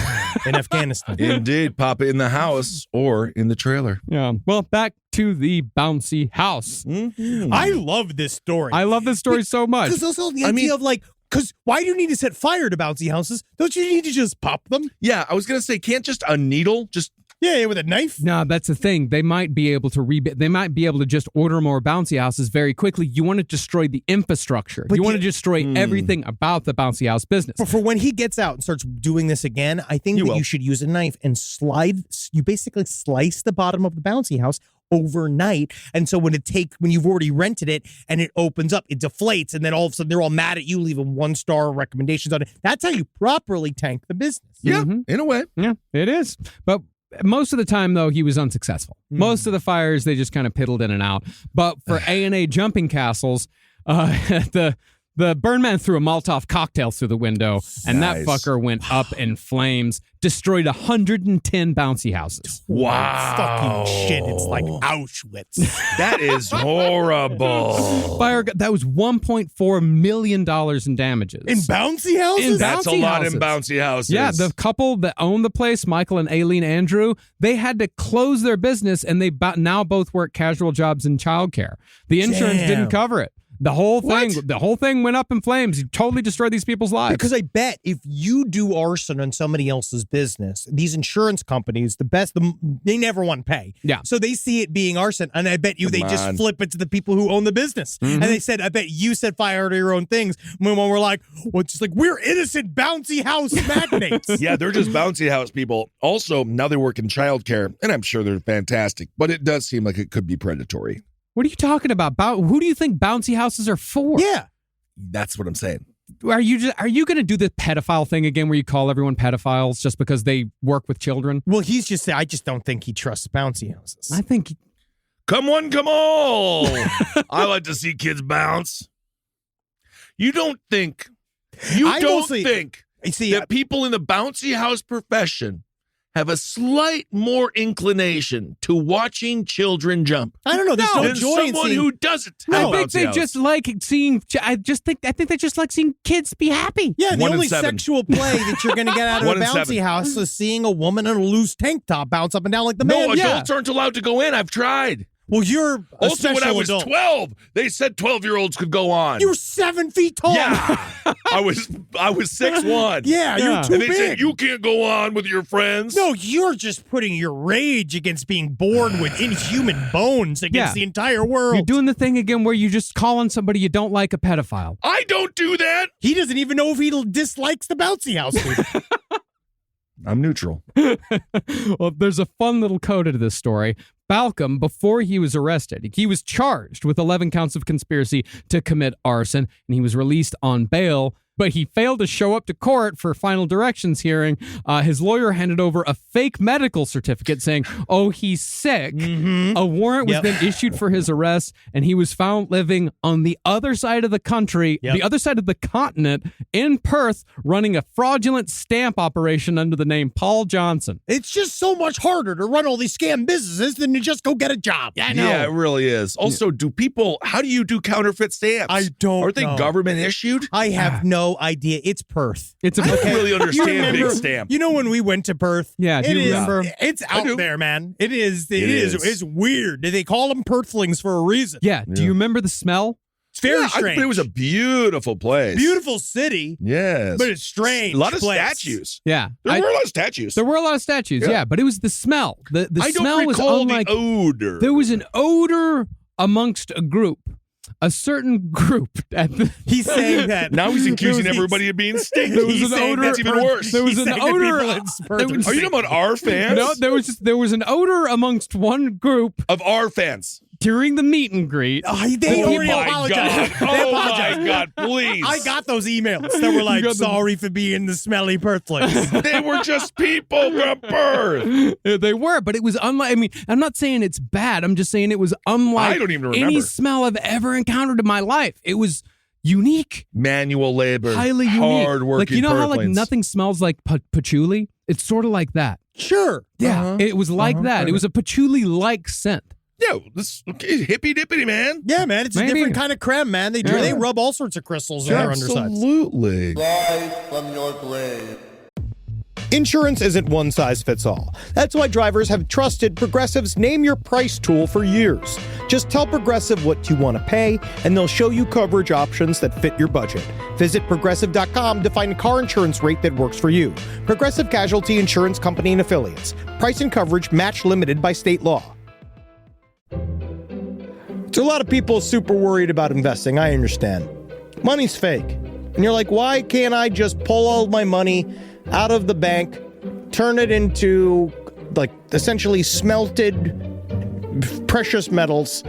in Afghanistan. Indeed, Papa in the house or in the trailer. Yeah. Well, back to the bouncy house. I love this story. I love this story so much. Because also the idea of like, because why do you need to set fire to bouncy houses? Don't you need to just pop them? Yeah, I was going to say, can't just a needle just... Yeah, with a knife. No, that's the thing. They might be able to They might be able to just order more bouncy houses very quickly. You want to destroy the infrastructure. But you want you- to destroy everything about the bouncy house business. But for when he gets out and starts doing this again, I think You that will. you should use a knife and you basically slice the bottom of the bouncy house overnight. And so when you've already rented it and it opens up, it deflates, and then all of a sudden they're all mad at you, leaving 1-star recommendations on it. That's how you properly tank the business. Yeah, in a way. Yeah, it is. But most of the time, though, he was unsuccessful. Most of the fires, they just kind of piddled in and out. But for A&A jumping castles, the burn man threw a Molotov cocktail through the window, and that fucker went up in flames, destroyed 110 bouncy houses. Wow. Fucking shit. It's like Auschwitz. That is horrible. Fire, that was $1.4 million in damages. In bouncy houses? That's a lot in bouncy houses. Yeah, the couple that owned the place, Michael and Aileen Andrew, they had to close their business, and they now both work casual jobs in childcare. The insurance didn't cover it. The whole thing went up in flames. You totally destroyed these people's lives. Because I bet if you do arson on somebody else's business, these insurance companies, they never want to pay. Yeah. So they see it being arson, and I bet you they just flip it to the people who own the business. And they said, I bet you set fire to your own things. When we're like, well, it's just like, we're innocent bouncy house magnates. Yeah, they're just bouncy house people. Also, now they work in childcare, and I'm sure they're fantastic, but it does seem like it could be predatory. What are you talking about? Who do you think bouncy houses are for? Yeah. That's what I'm saying. Are you going to do the pedophile thing again where you call everyone pedophiles just because they work with children? Well, he's just saying, I just don't think he trusts bouncy houses. I think... Come on. I like to see kids bounce. You don't think that people in the bouncy house profession have a slight more inclination to watching children jump? I don't know. There's no than joy in someone seeing... who doesn't. I think they just like seeing. I think they just like seeing kids be happy. Yeah, the 1 in only 7. sexual play that you're going to get out of a 1 in bouncy 7. house is seeing a woman in a loose tank top bounce up and down like the man. No, adults aren't allowed to go in. I've tried. Well, you're a Also, when I was adult. 12, they said 12-year-olds could go on. You were 7 feet tall. Yeah, I was 6'1". Yeah, you're too and they big. said you can't go on with your friends. No, you're just putting your rage against being born with inhuman bones against the entire world. You're doing the thing again where you just call on somebody you don't like a pedophile. I don't do that. He doesn't even know if he dislikes the bouncy house people. I'm neutral. Well, there's a fun little coda to this story. Balcom, before he was arrested, he was charged with 11 counts of conspiracy to commit arson, and he was released on bail. But he failed to show up to court for final directions hearing. His lawyer handed over a fake medical certificate saying, he's sick. A warrant was then issued for his arrest, and he was found living on the other side of the country, the other side of the continent, in Perth, running a fraudulent stamp operation under the name Paul Johnson. It's just so much harder to run all these scam businesses than to just go get a job. Yeah, I know. Yeah, it really is. Also, how do you do counterfeit stamps? I don't Aren't they know. government issued? I have no idea. It's Perth. I don't really understand big stamp. You know when we went to Perth? Yeah, do you remember? It's out there, man. It is. It's weird. They call them Perthlings for a reason. Yeah, do you remember the smell? It's very strange. But it was a beautiful place. Beautiful city. Yes. But it's strange. A lot of place. statues. Yeah. There were a lot of statues. There were a lot of statues, yeah, but it was the smell. The I smell don't was recall unlike... the odor. There was an odor amongst a group. A certain group. He's saying that. Now he's accusing everybody of being stinky. There was an odor. That's even worse. There was an odor. Are you talking about our fans? No, there was an odor amongst one group of our fans during the meet and greet. They already apologized. Oh my God, please. I got those emails that were like, sorry for being the smelly Perthlings. They were just people from Perth. They were, but it was unlike, I mean, I'm not saying it's bad. I'm just saying it was unlike I don't even remember any smell I've ever encountered in my life. It was unique. Manual labor. Highly unique. Hard-working Like, you know how like Perthlings. nothing smells like patchouli? It's sort of like that. Sure. Yeah, it was like that. It was a patchouli-like scent. Yeah, this hippy dippity, man. Yeah, man, it's Maybe. a different kind of creme, man. They rub all sorts of crystals in their undersides. Absolutely. From your blade. Insurance isn't one size fits all. That's why drivers have trusted Progressive's Name Your Price tool for years. Just tell Progressive what you want to pay, and they'll show you coverage options that fit your budget. Visit Progressive.com to find a car insurance rate that works for you. Progressive Casualty Insurance Company and Affiliates. Price and coverage match limited by state law. So a lot of people super worried about investing. I understand. Money's fake. And you're like, why can't I just pull all my money out of the bank, turn it into like essentially smelted precious metals,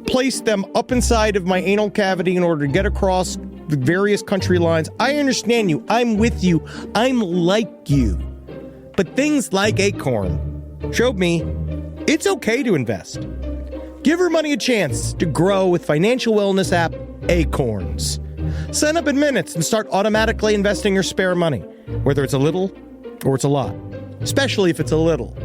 place them up inside of my anal cavity in order to get across the various country lines? I understand you. I'm with you. I'm like you. But things like Acorn showed me it's okay to invest. Give your money a chance to grow with financial wellness app Acorns. Sign up in minutes and start automatically investing your spare money, whether it's a little or it's a lot, especially if it's a little.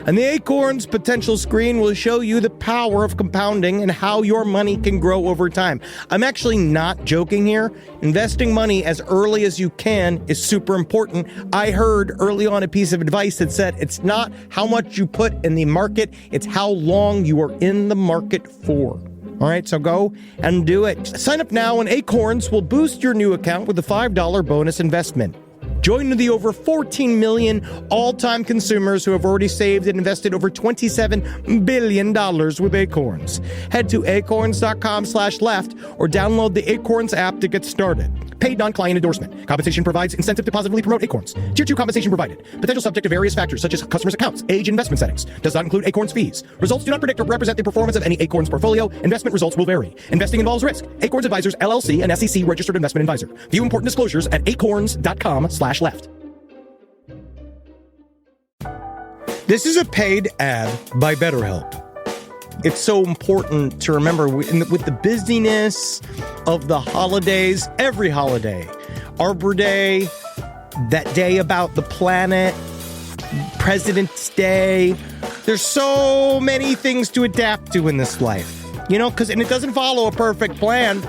And the Acorns potential screen will show you the power of compounding and how your money can grow over time. I'm actually not joking here. Investing money as early as you can is super important. I heard early on a piece of advice that said it's not how much you put in the market, it's how long you are in the market for. All right, so go and do it. Sign up now and Acorns will boost your new account with a $5 bonus investment. Join the over 14 million all-time consumers who have already saved and invested over $27 billion with Acorns. Head to acorns.com/left or download the Acorns app to get started. Paid non-client endorsement. Compensation provides incentive to positively promote Acorns. Tier 2 compensation provided. Potential subject to various factors such as customers' accounts, age, investment settings. Does not include Acorns fees. Results do not predict or represent the performance of any Acorns portfolio. Investment results will vary. Investing involves risk. Acorns Advisors, LLC, an SEC registered investment advisor. View important disclosures at acorns.com/left. This is a paid ad by BetterHelp. It's so important to remember with the busyness of the holidays, every holiday, Arbor Day, that day about the planet, President's Day, there's so many things to adapt to in this life, and it doesn't follow a perfect plan.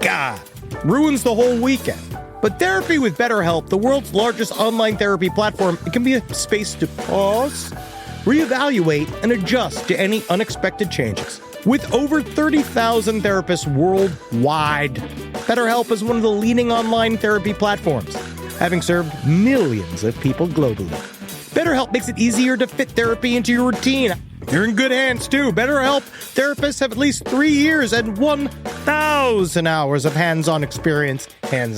God, ruins the whole weekend. But therapy with BetterHelp, the world's largest online therapy platform, it can be a space to pause, reevaluate, and adjust to any unexpected changes. With over 30,000 therapists worldwide, BetterHelp is one of the leading online therapy platforms, having served millions of people globally. BetterHelp makes it easier to fit therapy into your routine. You're in good hands, too. BetterHelp therapists have at least 3 years and 1,000 hours of hands-on experience, and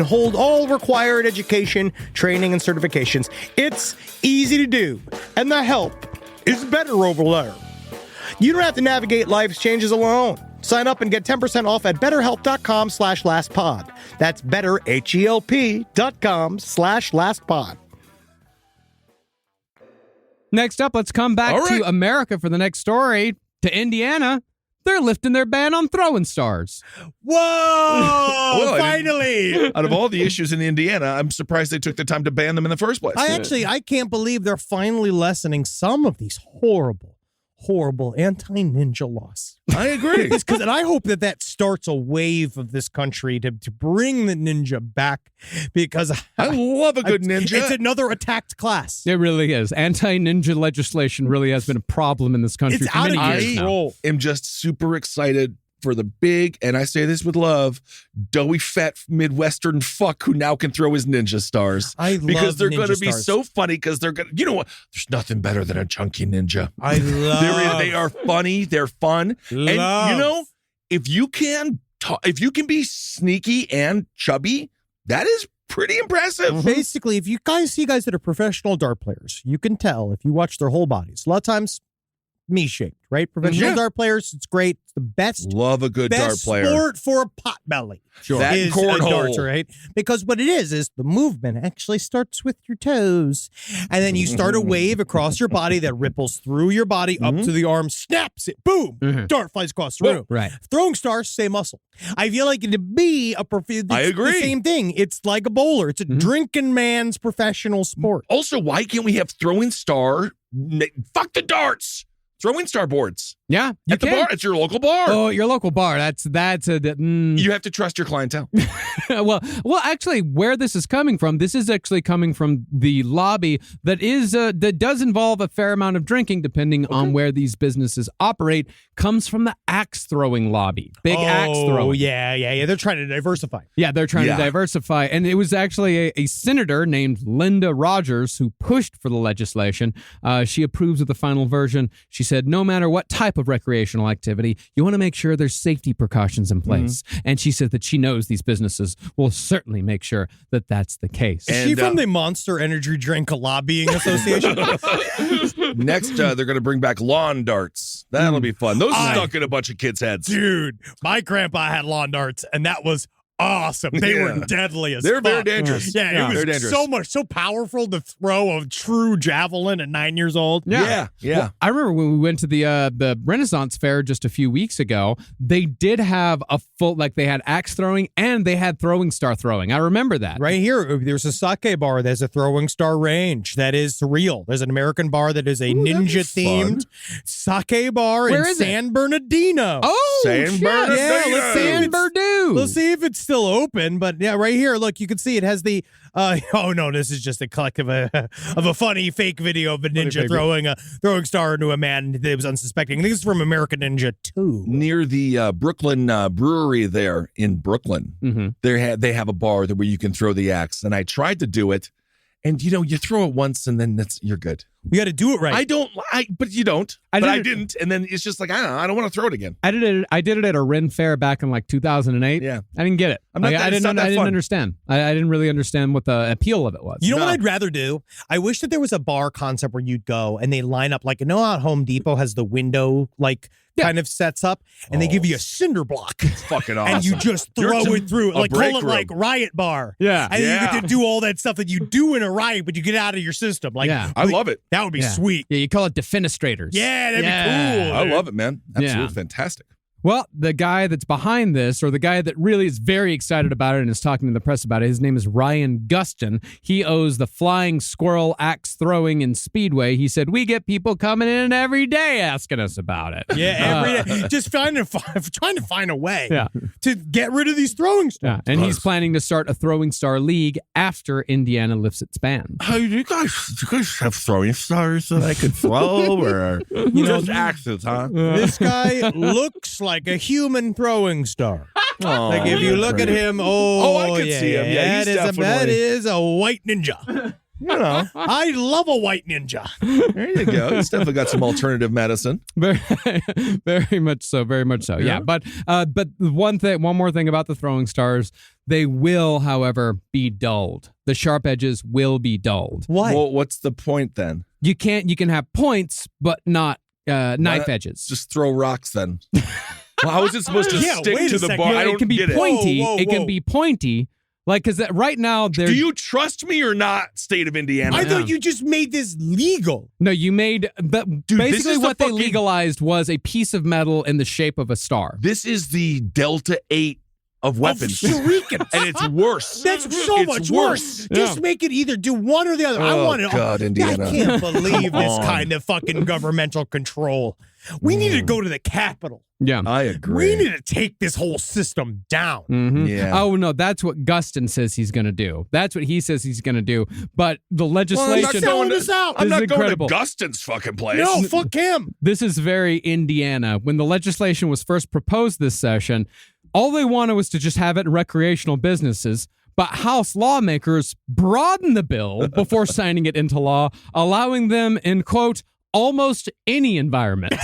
hold all required education, training, and certifications. It's easy to do, and the help is better over there. You don't have to navigate life's changes alone. Sign up and get 10% off at betterhelp.com/lastpod. That's betterhelp.com/lastpod. Next up, let's come back to America for the next story. To Indiana, they're lifting their ban on throwing stars. Whoa! Finally! Out of all the issues in Indiana, I'm surprised they took the time to ban them in the first place. I can't believe they're finally lessening some of these horrible anti-ninja laws. I agree. And I hope that starts a wave of this country to bring the ninja back, because I love a good ninja. It's another attacked class. It really is. Anti-ninja legislation really has been a problem in this country for many years now. I am just super excited for the big, and I say this with love, doughy, fat Midwestern fuck who now can throw his ninja stars. Because they're going to be so funny, because they're going to, you know what? There's nothing better than a chunky ninja. They are funny. They're fun. And if you can be sneaky and chubby, that is pretty impressive. Basically, if you guys see guys that are professional dart players, you can tell if you watch their whole bodies. A lot of times, me-shaped, right? Professional dart players, it's great. It's the best. Love a good dart player. Best sport for a potbelly. Sure. That is cornhole. Darts, right? Because what it is the movement actually starts with your toes. And then you start a wave across your body that ripples through your body up to the arm, snaps it, boom, dart flies across the room. Right. Throwing stars, same muscle. I feel like to be I agree. The same thing. It's like a bowler. It's a drinking man's professional sport. Also, why can't we have throwing star? Fuck the darts. Throwing star boards. Yeah, at the bar. It's your local bar. Oh, your local bar. That's You have to trust your clientele. well, actually, where this is coming from, this is actually coming from the lobby that does involve a fair amount of drinking, depending on where these businesses operate. Comes from the axe throwing lobby. Big axe throwing. Oh, yeah. They're trying to diversify. Yeah, they're trying to diversify. And it was actually a senator named Linda Rogers who pushed for the legislation. She approves of the final version. She said, no matter what type of recreational activity, you want to make sure there's safety precautions in place. And she said that she knows these businesses will certainly make sure that that's the case. Is she from the Monster Energy Drink Lobbying Association? Next, they're going to bring back lawn darts. That'll be fun. Those stuck in a bunch of kids' heads. Dude, my grandpa had lawn darts, and that was awesome. They were deadly as They're fuck. very dangerous. Yeah, it They're was dangerous. so powerful to throw a true javelin at 9 years old. Yeah. Well, I remember when we went to the Renaissance Fair just a few weeks ago, they did have a full, like they had axe throwing and they had throwing star throwing. I remember that. Right here, there's a sake bar. There's a throwing star range that is real. There's an American bar that is a ninja-themed sake bar Where in is it? San Bernardino. Oh, San shit. Bernardino. Yeah, let's see if San it's- Berdue. We'll see if it's still open, but yeah, right here, look, you can see it has the. Oh no, this is just a collective of a funny fake video of a ninja throwing a throwing star into a man that was unsuspecting. I think it's from American Ninja 2. Near the Brooklyn brewery there in Brooklyn, they have a bar where you can throw the axe, and I tried to do it, and you throw it once, and then you're good. You got to do it right. But you don't. I didn't, and then it's just like I don't want to throw it again. I did it at a Ren Fair back in like 2008. Yeah. I didn't get it. I'm not Like, that- I it's not that didn't fun. understand. I didn't really understand what the appeal of it was. You know what I'd rather do? I wish that there was a bar concept where you'd go and they line up like, how Home Depot has the window kind of sets up and they give you a cinder block. It's fucking awesome. And you just throw it through, a like call break it room. like Riot Bar. Yeah. And then you get to do all that stuff that you do in a riot, but you get out of your system. Like, Yeah. I love it. That would be sweet. Yeah, you call it defenestrators. Yeah, that'd be cool. I love it, man. Absolutely Yeah. fantastic. Well, the guy that's behind this, or the guy that really is very excited about it and is talking to the press about it, his name is Ryan Gustin. He owes the Flying Squirrel axe throwing in Speedway. He said, we get people coming in every day asking us about it. Yeah, every day. Just trying to find a way Yeah. to get rid of these throwing stars. Yeah, and he's planning to start a throwing star league after Indiana lifts its ban. Oh, you guys have throwing stars that I could throw, or just axes, huh? This guy looks like a human throwing star. Oh, Like if you look at him, I can see him. Yeah, he's that definitely- is a white ninja. I love a white ninja. There you go. He's definitely got some alternative medicine. Very, very much so. Very much so. Yeah. But one more thing about the throwing stars, they will, however, be dulled. The sharp edges will be dulled. Why? Well, what's the point then? You can have points, but not knife not edges. Just throw rocks then. Well, how is it supposed to Yeah, stick wait to a the second. bar? Yeah, I it don't can be get it. pointy. Whoa, It can whoa. be pointy. Like, because right now they're. Do you trust me or not, state of Indiana? I thought you just made this legal. No, you made. But Dude, this basically, is the what they fucking- legalized was a piece of metal in the shape of a star. This is the Delta 8 of weapons. Shurikens. And it's worse. That's so It's much worse. Just make it either do one or the other. I Oh, want it. God, Indiana. I can't believe this on. kind of fucking governmental control. We need to go to the Capitol. Yeah. I We agree. need to take this whole system down. Mhm. Yeah. Oh no, that's what Gustin says he's going to do. That's what he says he's going to do. But the Well, I'm not legislation. Selling us out. I'm This is not going incredible. to Gustin's fucking place. No, fuck him. This is very Indiana. When the legislation was first proposed this session, all they wanted was to just have it in recreational businesses. But House lawmakers broadened the bill before signing it into law, allowing them in, quote, almost any environment.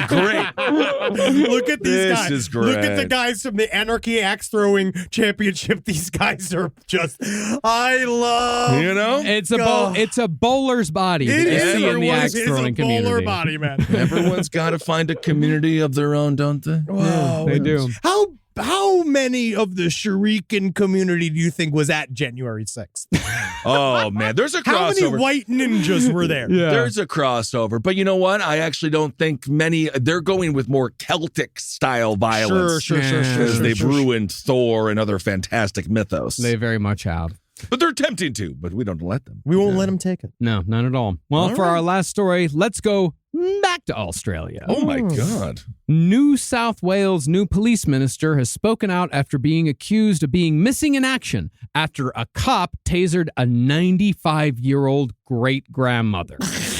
Great. Look at these This guys. is Look at the great. guys from the Anarchy Axe Throwing Championship. These guys are just, I love. You know? It's a bowler's body that It you is. see in the Everyone's- axe it's throwing a bowler community. body, man. Everyone's got to find a community of their own, don't they? Wow. They do. How many of the Shuriken community do you think was at January 6th? Oh, man. There's a How many crossover. white ninjas were there? Yeah. There's a crossover. But you know what? I actually don't think many. They're going with more Celtic style violence. Sure. Because they've ruined Thor and other fantastic mythos. They very much have. But they're tempting to, but we don't let them. We won't let them take it. No, not at all. Well, for our last story, let's go back to Australia. Oh, my God. New South Wales' new police minister has spoken out after being accused of being missing in action after a cop tasered a 95-year-old great-grandmother.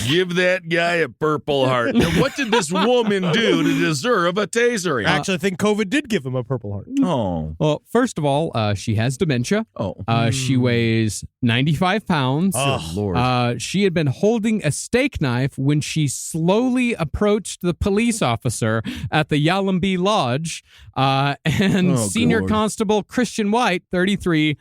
Give that guy a Purple Heart. Now, what did this woman do to deserve a tasering? Actually, I think COVID did give him a Purple Heart. Oh. Well, first of all, she has dementia. Oh. She weighs 95 pounds. Oh, Lord. She had been holding a steak knife when she slowly approached the police officer at the Yallambee Lodge, and Oh, Senior Lord. Constable Christian White, 33,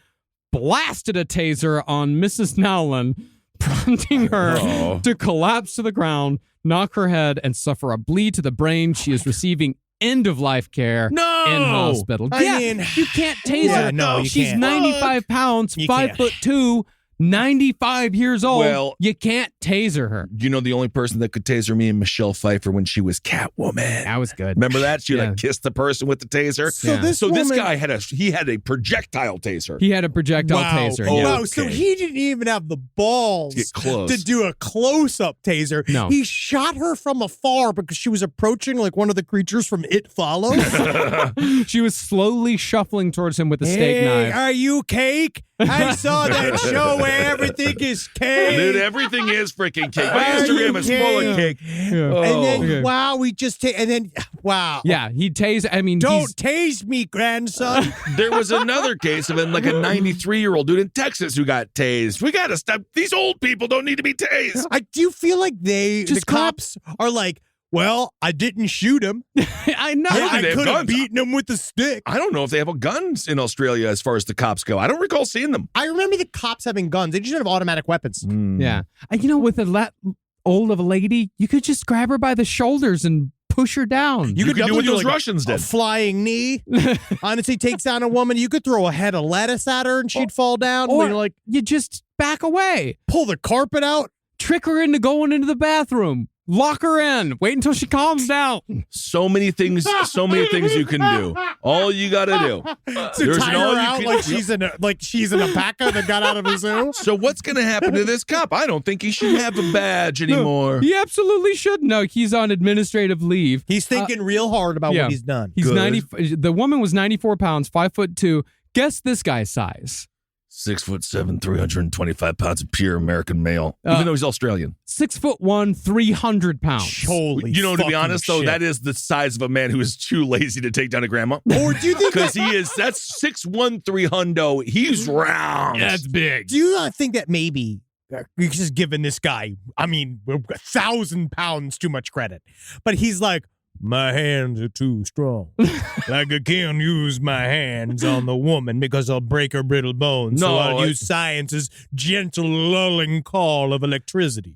blasted a taser on Mrs. Nowlin, prompting her to collapse to the ground, knock her head, and suffer a bleed to the brain. She is receiving end-of-life care. No! in hospital. I mean, you can't tase her. no, you She's can't. 95 pounds, You 5'2", 95 years old. Well, you can't taser her. You know the only person that could taser me and Michelle Pfeiffer when she was Catwoman. That was good. Remember that? She Yeah. like kissed the person with the taser. So this woman- guy had a projectile taser. He had a projectile Wow. taser. Oh, yeah. Wow, so okay. he didn't even have the balls To get close. to do a close-up taser. No. He shot her from afar because she was approaching like one of the creatures from It Follows. She was slowly shuffling towards him with a steak Hey, knife. are you cake? I saw that show where everything is cake. Dude, everything is freaking cake. My Are Instagram you is full of kidding? cake. Yeah. And then, okay. wow, we just and then, wow. Yeah, he tased. I mean, Don't he's- tase me, grandson. There was another case of like a 93-year-old dude in Texas who got tased. We got to stop. These old people don't need to be tased. I do feel like the Just cops are like, well, I didn't shoot him. I know. Yeah, I they have could have guns. beaten him with a stick. I don't know if they have guns in Australia as far as the cops go. I don't recall seeing them. I remember the cops having guns. They just have automatic weapons. Yeah. You know, with old of a lady, you could just grab her by the shoulders and push her down. You could do definitely what those like Russians a did. flying knee. Honestly, takes down a woman. You could throw a head of lettuce at her and she'd fall down. Or You're like, you just back away. pull the carpet out. Trick her into going into the bathroom. Lock her in. Wait until she calms down. So many things you can do. All you got to do. To There's tie an all her you out can- like she's an alpaca that got out of a zoo. So what's going to happen to this cop? I don't think he should have a badge anymore. He absolutely should. No, he's on administrative leave. He's thinking real hard about what he's done. He's Good. 90. The woman was 94 pounds, 5'2". Guess this guy's size. 6'7", 325 pounds of pure American male, even though he's Australian. 6'1", 300 pounds. Holy, You know, to be fucking honest, though, shit. that is the size of a man who is too lazy to take down a grandma. Or do you think Because that's 6'1", 300. He's round. big. Do you not think that maybe you're just giving this guy, 1,000 pounds too much credit, but he's like, my hands are too strong. Like I can't use my hands on the woman because I'll break her brittle bones. So No, I'll use science's gentle lulling call of electricity.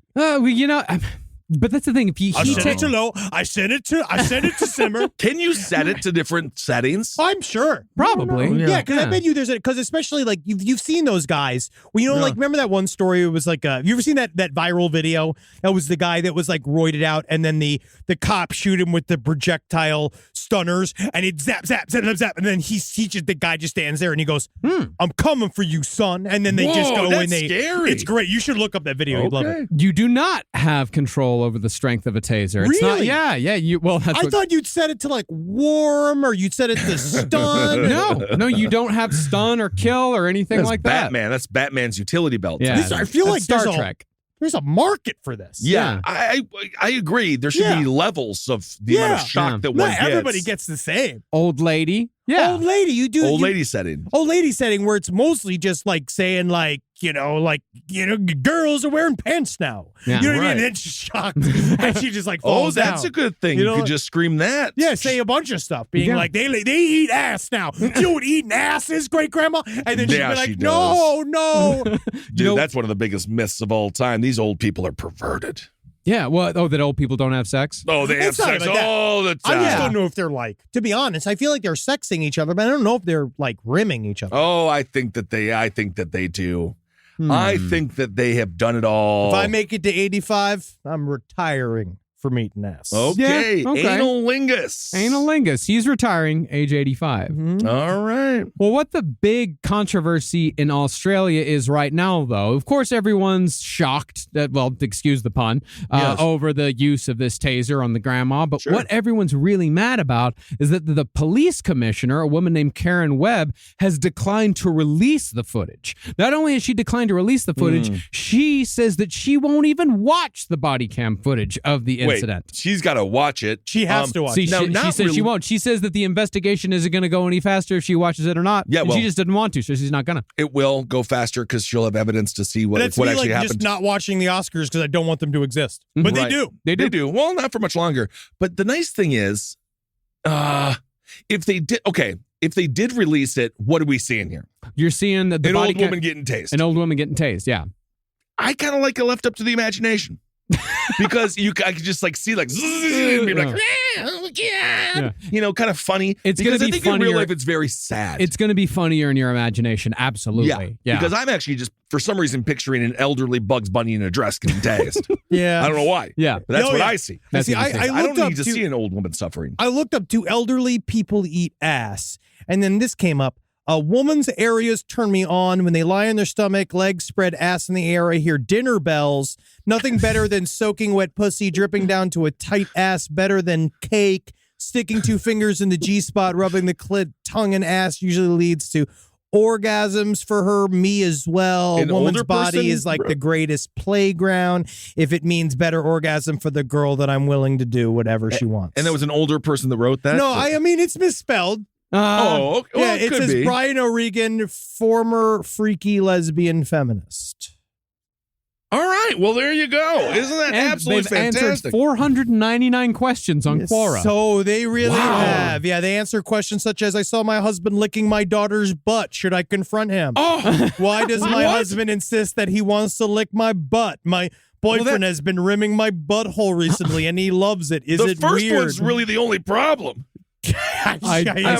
But that's the thing. If I set it to low. I set it to simmer. Can you set it to different settings? I'm sure. Probably. Yeah, because I bet you there's because especially like you've seen those guys. Well, you know, like remember that one story? It was like you ever seen that viral video? That was the guy that was like roided out, and then the cop shoot him with the projectile stunners, and it zap, and then the guy just stands there and he goes, "I'm coming for you, son." And then they just go that's and they. scary. It's great. You should look up that video. You'd love it. You do not have control over the strength of a taser. It's not. Really? Yeah. That's I thought you'd set it to like warm, or you'd set it to stun. No, you don't have stun or kill or anything That's like that. Batman. That's Batman's utility belt. Yeah, I feel that's like Star there's Trek. There's a market for this. Yeah, I agree. There should be levels of the amount of shock that one Not gets. everybody gets the same. Old lady. Yeah. Old lady, you do Old lady setting. Old lady setting where it's mostly just like saying girls are wearing pants now. Yeah. You know what I Right. mean? And then she's shocked and she just like Oh, falls that's down. a good thing. You You, know could what? just scream that. Yeah, say a bunch of stuff, being like they eat ass now. You know what eating ass is, great grandma? And then she'd Yeah, be she like, no. Dude, that's one of the biggest myths of all time. These old people are perverted. Yeah. Well, that old people don't have sex. Oh, they have It's not sex about that. all the time. I just don't know if they're like, to be honest, I feel like they're sexing each other, but I don't know if they're like rimming each other. Oh, I think that they do. I think that they have done it all. If I make it to 85, I'm retiring from eating ass. Okay. Yeah, okay. Analingus. Analingus. He's retiring, age 85. All right. Well, what the big controversy in Australia is right now, though, of course, everyone's shocked, excuse the pun, over the use of this taser on the grandma. But what everyone's really mad about is that the police commissioner, a woman named Karen Webb, has declined to release the footage. Not only has she declined to release the footage, she says that she won't even watch the body cam footage of the incident. She's got to watch it. She has to watch See, it. she says she won't. She says that the investigation isn't going to go any faster if she watches it or not. Yeah, and she just didn't want to, so she's not going to. It will go faster because she'll have evidence to see what That's what me, actually like, happened. just not watching the Oscars because I don't want them to exist. But they Right. do. They do. Well, not for much longer. But the nice thing is, if they did release it, what are we seeing here? You're seeing the An body old woman getting tased. An old woman getting tased, yeah. I kind of like it left up to the imagination. because I could just like see like, and be like, you know, kind of funny. It's going to be I think funnier. in real life it's very sad. It's going to be funnier in your imagination. Absolutely. Yeah. Because I'm actually just for some reason picturing an elderly Bugs Bunny in a dress getting tased. Yeah. I don't know why. Yeah. But that's what I see. That's See, what you see. I looked don't up need to see an old woman suffering. I looked up, do elderly people eat ass? And then this came up. A woman's areas turn me on when they lie on their stomach, legs spread, ass in the air. I hear dinner bells. Nothing better than soaking wet pussy, dripping down to a tight ass. Better than cake. Sticking 2 fingers in the G-spot, rubbing the clit, tongue, and ass usually leads to orgasms for her, me as well. An A woman's older body person? is like the greatest playground. If it means better orgasm for the girl, that I'm willing to do whatever she wants. And there was an older person that wrote that? No, I mean, it's misspelled. Okay. Well, Yeah, it could says be. Brian O'Regan, former freaky lesbian feminist. All right. Well, there you go. Isn't that And absolutely they've answered fantastic? 499 questions on Quora. So they really Wow. have. Yeah, they answer questions such as, I saw my husband licking my daughter's butt. Should I confront him? Oh, Why does my What? husband insist that he wants to lick my butt? My boyfriend has been rimming my butthole recently, and he loves it. Is the it first weird? one's really the only problem. I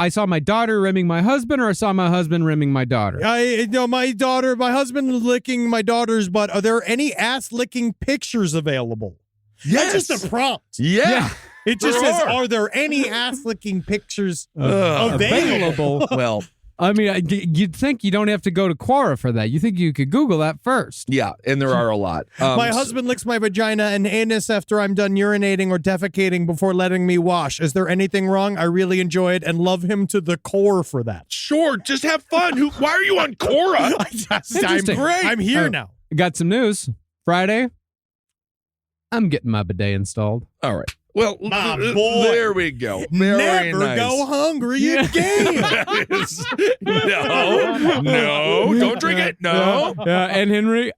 saw my daughter rimming my husband, or I saw my husband rimming my daughter. My husband licking my daughter's butt. Are there any ass licking pictures available? Yes. That's just a prompt. Yeah. It just There says, are. are there any ass licking pictures Ugh. available? Well, I mean, you'd think you don't have to go to Quora for that. You think you could Google that first. yeah, and there are a lot. My husband licks my vagina and anus after I'm done urinating or defecating before letting me wash. Is there anything wrong? I really enjoy it and love him to the core for that. Sure, just have fun. Why are you on Quora? Interesting. I'm here now. Got some news. Friday, I'm getting my bidet installed. All right. Well, My boy. there we go. Very Never nice. go hungry again. No, don't drink it. No. And Henry,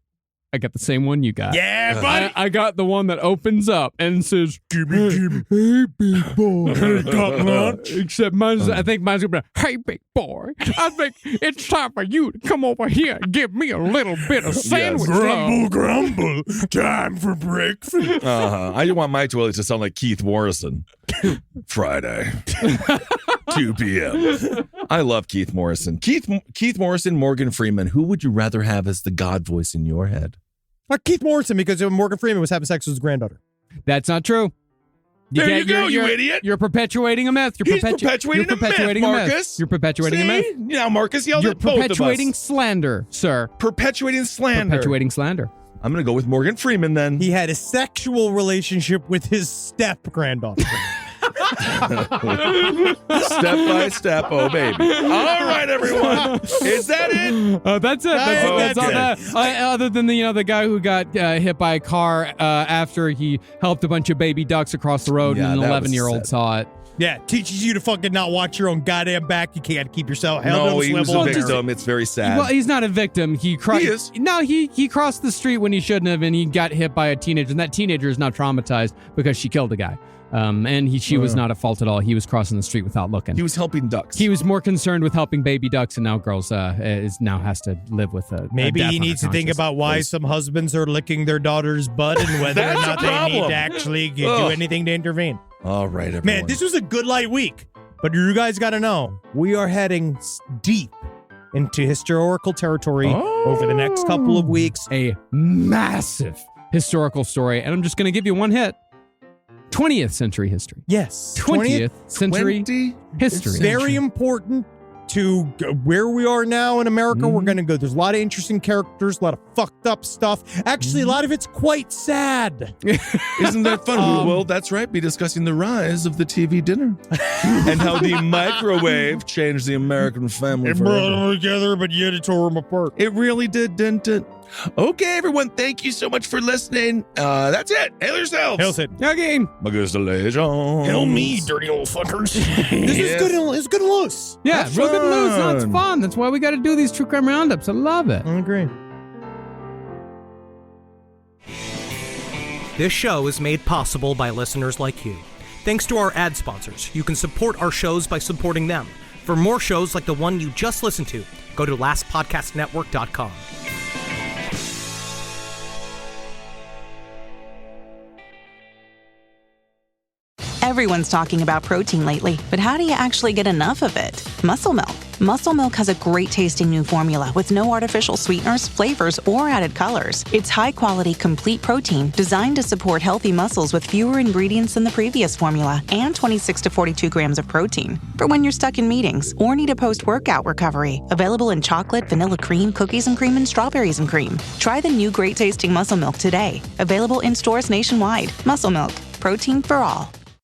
I got the same one you got. Yeah, buddy. I got the one that opens up and says, Gimme. "Hey, big boy." Got lunch? Except I think mine's gonna be, "Hey, big boy, I think it's time for you to come over here and give me a little bit of sandwich love." Grumble. Time for breakfast. I want my toilet to sound like Keith Morrison. Friday, 2 p.m. I love Keith Morrison. Keith Morrison, Morgan Freeman. Who would you rather have as the God voice in your head? Keith Morrison, because Morgan Freeman was having sex with his granddaughter. That's not true. There you can't- go, you you're- idiot. You're perpetuating a myth. He's perpetuating a myth, Marcus. You're perpetuating a myth. Now, Marcus yelled You're at both of us. perpetuating slander, sir. Perpetuating slander. Perpetuating slander. I'm going to go with Morgan Freeman then. He had a sexual relationship with his step-granddaughter. Step by step, oh baby. All right, everyone. Is that it? That's it. That's all Okay. that. Other than the guy who got hit by a car after he helped a bunch of baby ducks across the road, Yeah, and an that was 11-year-old sad. saw it. Yeah, teaches you to fucking not watch your own goddamn back. You can't keep yourself held No, on he was a swivel there. victim. It's very sad. Well, he's not a victim. He is. No, he crossed the street when he shouldn't have, and he got hit by a teenager. And that teenager is now traumatized because she killed a guy. And she was not at fault at all. He was crossing the street without looking. He was helping ducks. He was more concerned with helping baby ducks, and now girls now has to live with a Maybe death he on her needs to think conscience. about why some husbands are licking their daughter's butt and whether or That's a not they need problem. to actually do Ugh. anything to intervene. All right, everyone. Man, this was a good light week. But you guys got to know, we are heading deep into historical territory over the next couple of weeks. A massive historical story, and I'm just going to give you one hit. 20th century history. Yes. 20th century history. Very important to where we are now in America. We're going to go. There's a lot of interesting characters, a lot of fucked up stuff. Actually, a lot of it's quite sad. Isn't that fun? We will, that's right, be discussing the rise of the TV dinner and how the microwave changed the American family It brought forever. them together, but yet it tore them apart. It really did, didn't it? Okay, everyone, thank you so much for listening. That's it. Hail yourselves. Hail Sid. Again. Congratulations. Hail me, dirty old fuckers. This is good. It's good and loose. Yeah, That's real good news. No, it's fun. fun. That's why we got to do these True Crime Roundups. I love it. I agree. This show is made possible by listeners like you. Thanks to our ad sponsors, you can support our shows by supporting them. For more shows like the one you just listened to, go to lastpodcastnetwork.com. Everyone's talking about protein lately, but how do you actually get enough of it? Muscle Milk. Muscle Milk has a great tasting new formula with no artificial sweeteners, flavors, or added colors. It's high-quality, complete protein designed to support healthy muscles with fewer ingredients than the previous formula and 26 to 42 grams of protein. For when you're stuck in meetings or need a post-workout recovery. Available in chocolate, vanilla cream, cookies and cream, and strawberries and cream. Try the new great-tasting Muscle Milk today. Available in stores nationwide. Muscle Milk. Protein for all.